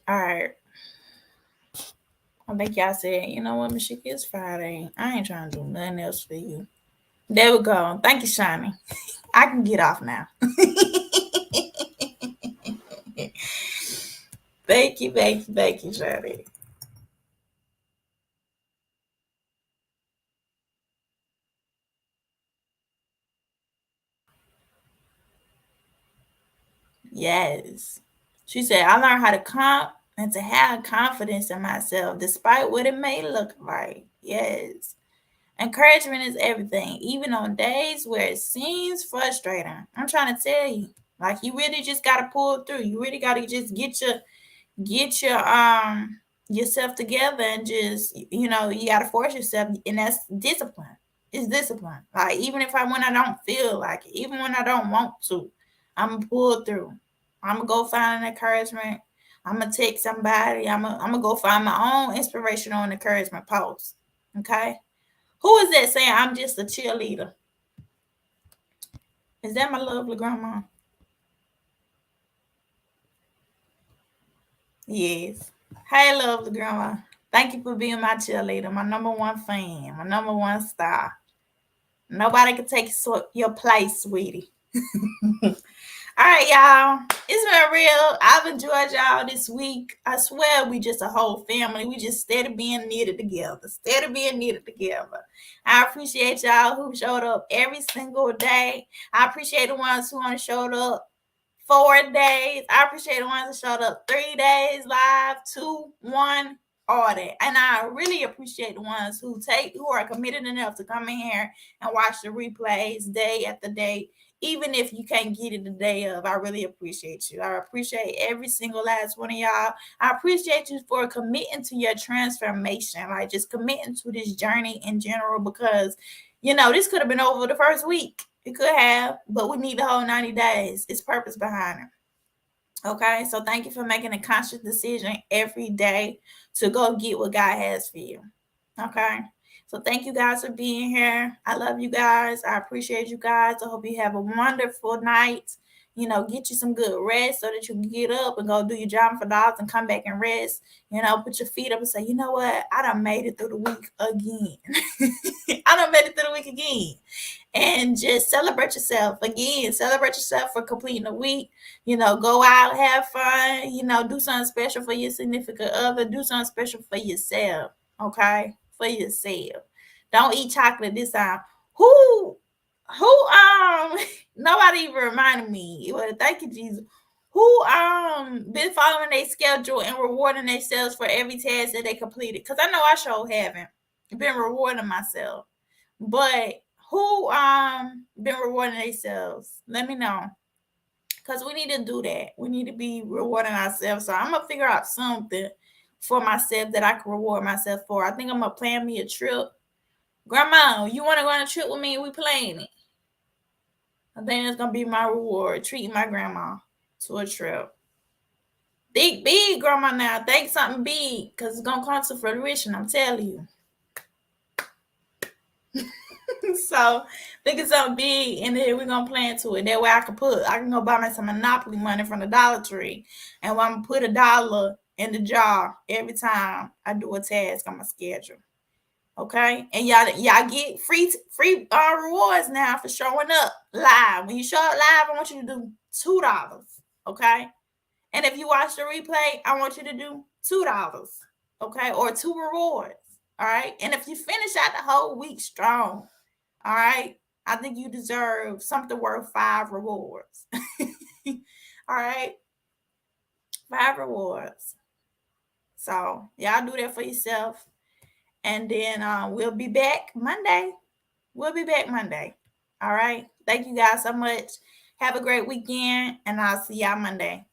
All right. I think y'all said, you know what, Mashika, it's Friday. I ain't trying to do nothing else for you. There we go. Thank you, Shani. I can get off now. Thank you, Shani. Yes. She said, I learned how to comp and to have confidence in myself despite what it may look like. Yes. Encouragement is everything, even on days where it seems frustrating. I'm trying to tell you, like, you really just got to pull through. You really got to just get your yourself together and just, you got to force yourself, and that's discipline. It's discipline. Like, even when I don't feel like it, even when I don't want to, I'm going to pull through. I'm going to go find an encouragement. I'm going to text somebody. I'm going to go find my own inspirational and encouragement post. Okay? Who is that saying I'm just a cheerleader? Is that my lovely grandma? Yes. Hey, lovely grandma. Thank you for being my cheerleader, my number one fan, my number one star. Nobody can take your place, sweetie. All right, y'all. It's been real. I've enjoyed y'all this week. I swear we just a whole family. We just steady being knitted together. I appreciate y'all who showed up every single day. I appreciate the ones who only showed up 4 days. I appreciate the ones that showed up 3 days live, 2, 1, all that. And I really appreciate the ones who are committed enough to come in here and watch the replays day after day. Even if you can't get it the day of, I really appreciate you. I appreciate every single last one of y'all. I appreciate you for committing to your transformation, like just committing to this journey in general, because, this could have been over the first week. It could have, but we need the whole 90 days. It's purpose behind it. Okay, so thank you for making a conscious decision every day to go get what God has for you. Okay. So thank you guys for being here. I love you guys. I appreciate you guys. I hope you have a wonderful night. Get you some good rest so that you can get up and go do your job for dollars and come back and rest. Put your feet up and say, you know what? I done made it through the week again. And just celebrate yourself again. Celebrate yourself for completing the week. Go out, have fun. Do something special for your significant other. Do something special for yourself. Okay? For yourself. Don't eat chocolate this time. Who nobody even reminded me. Well, thank you, Jesus. Who been following their schedule and rewarding themselves for every task that they completed? Because I know I sure haven't been rewarding myself. But who been rewarding themselves? Let me know. Because we need to do that. We need to be rewarding ourselves. So I'm gonna figure out something for myself that I can reward myself for. I think I'm gonna plan me a trip. Grandma, you want to go on a trip with me? We playing it. I think it's gonna be my reward, treating my grandma to a trip. Think big, grandma. Now think something big, because it's gonna come to fruition. I'm telling you. So think of something big, and then we're gonna plan to it. That way I can go buy me some Monopoly money from the Dollar Tree, and I'm gonna put $1 in the jar every time I do a task on my schedule. Okay, and y'all get free rewards now for showing up live. When you show up live, I want you to do $2. Okay, and if you watch the replay, I want you to do $2. Okay, or 2 rewards. All right, and if you finish out the whole week strong, all right, I think you deserve something worth 5 rewards. All right, 5 rewards. So y'all do that for yourself. And then we'll be back Monday. All right. Thank you guys so much. Have a great weekend, and I'll see y'all Monday.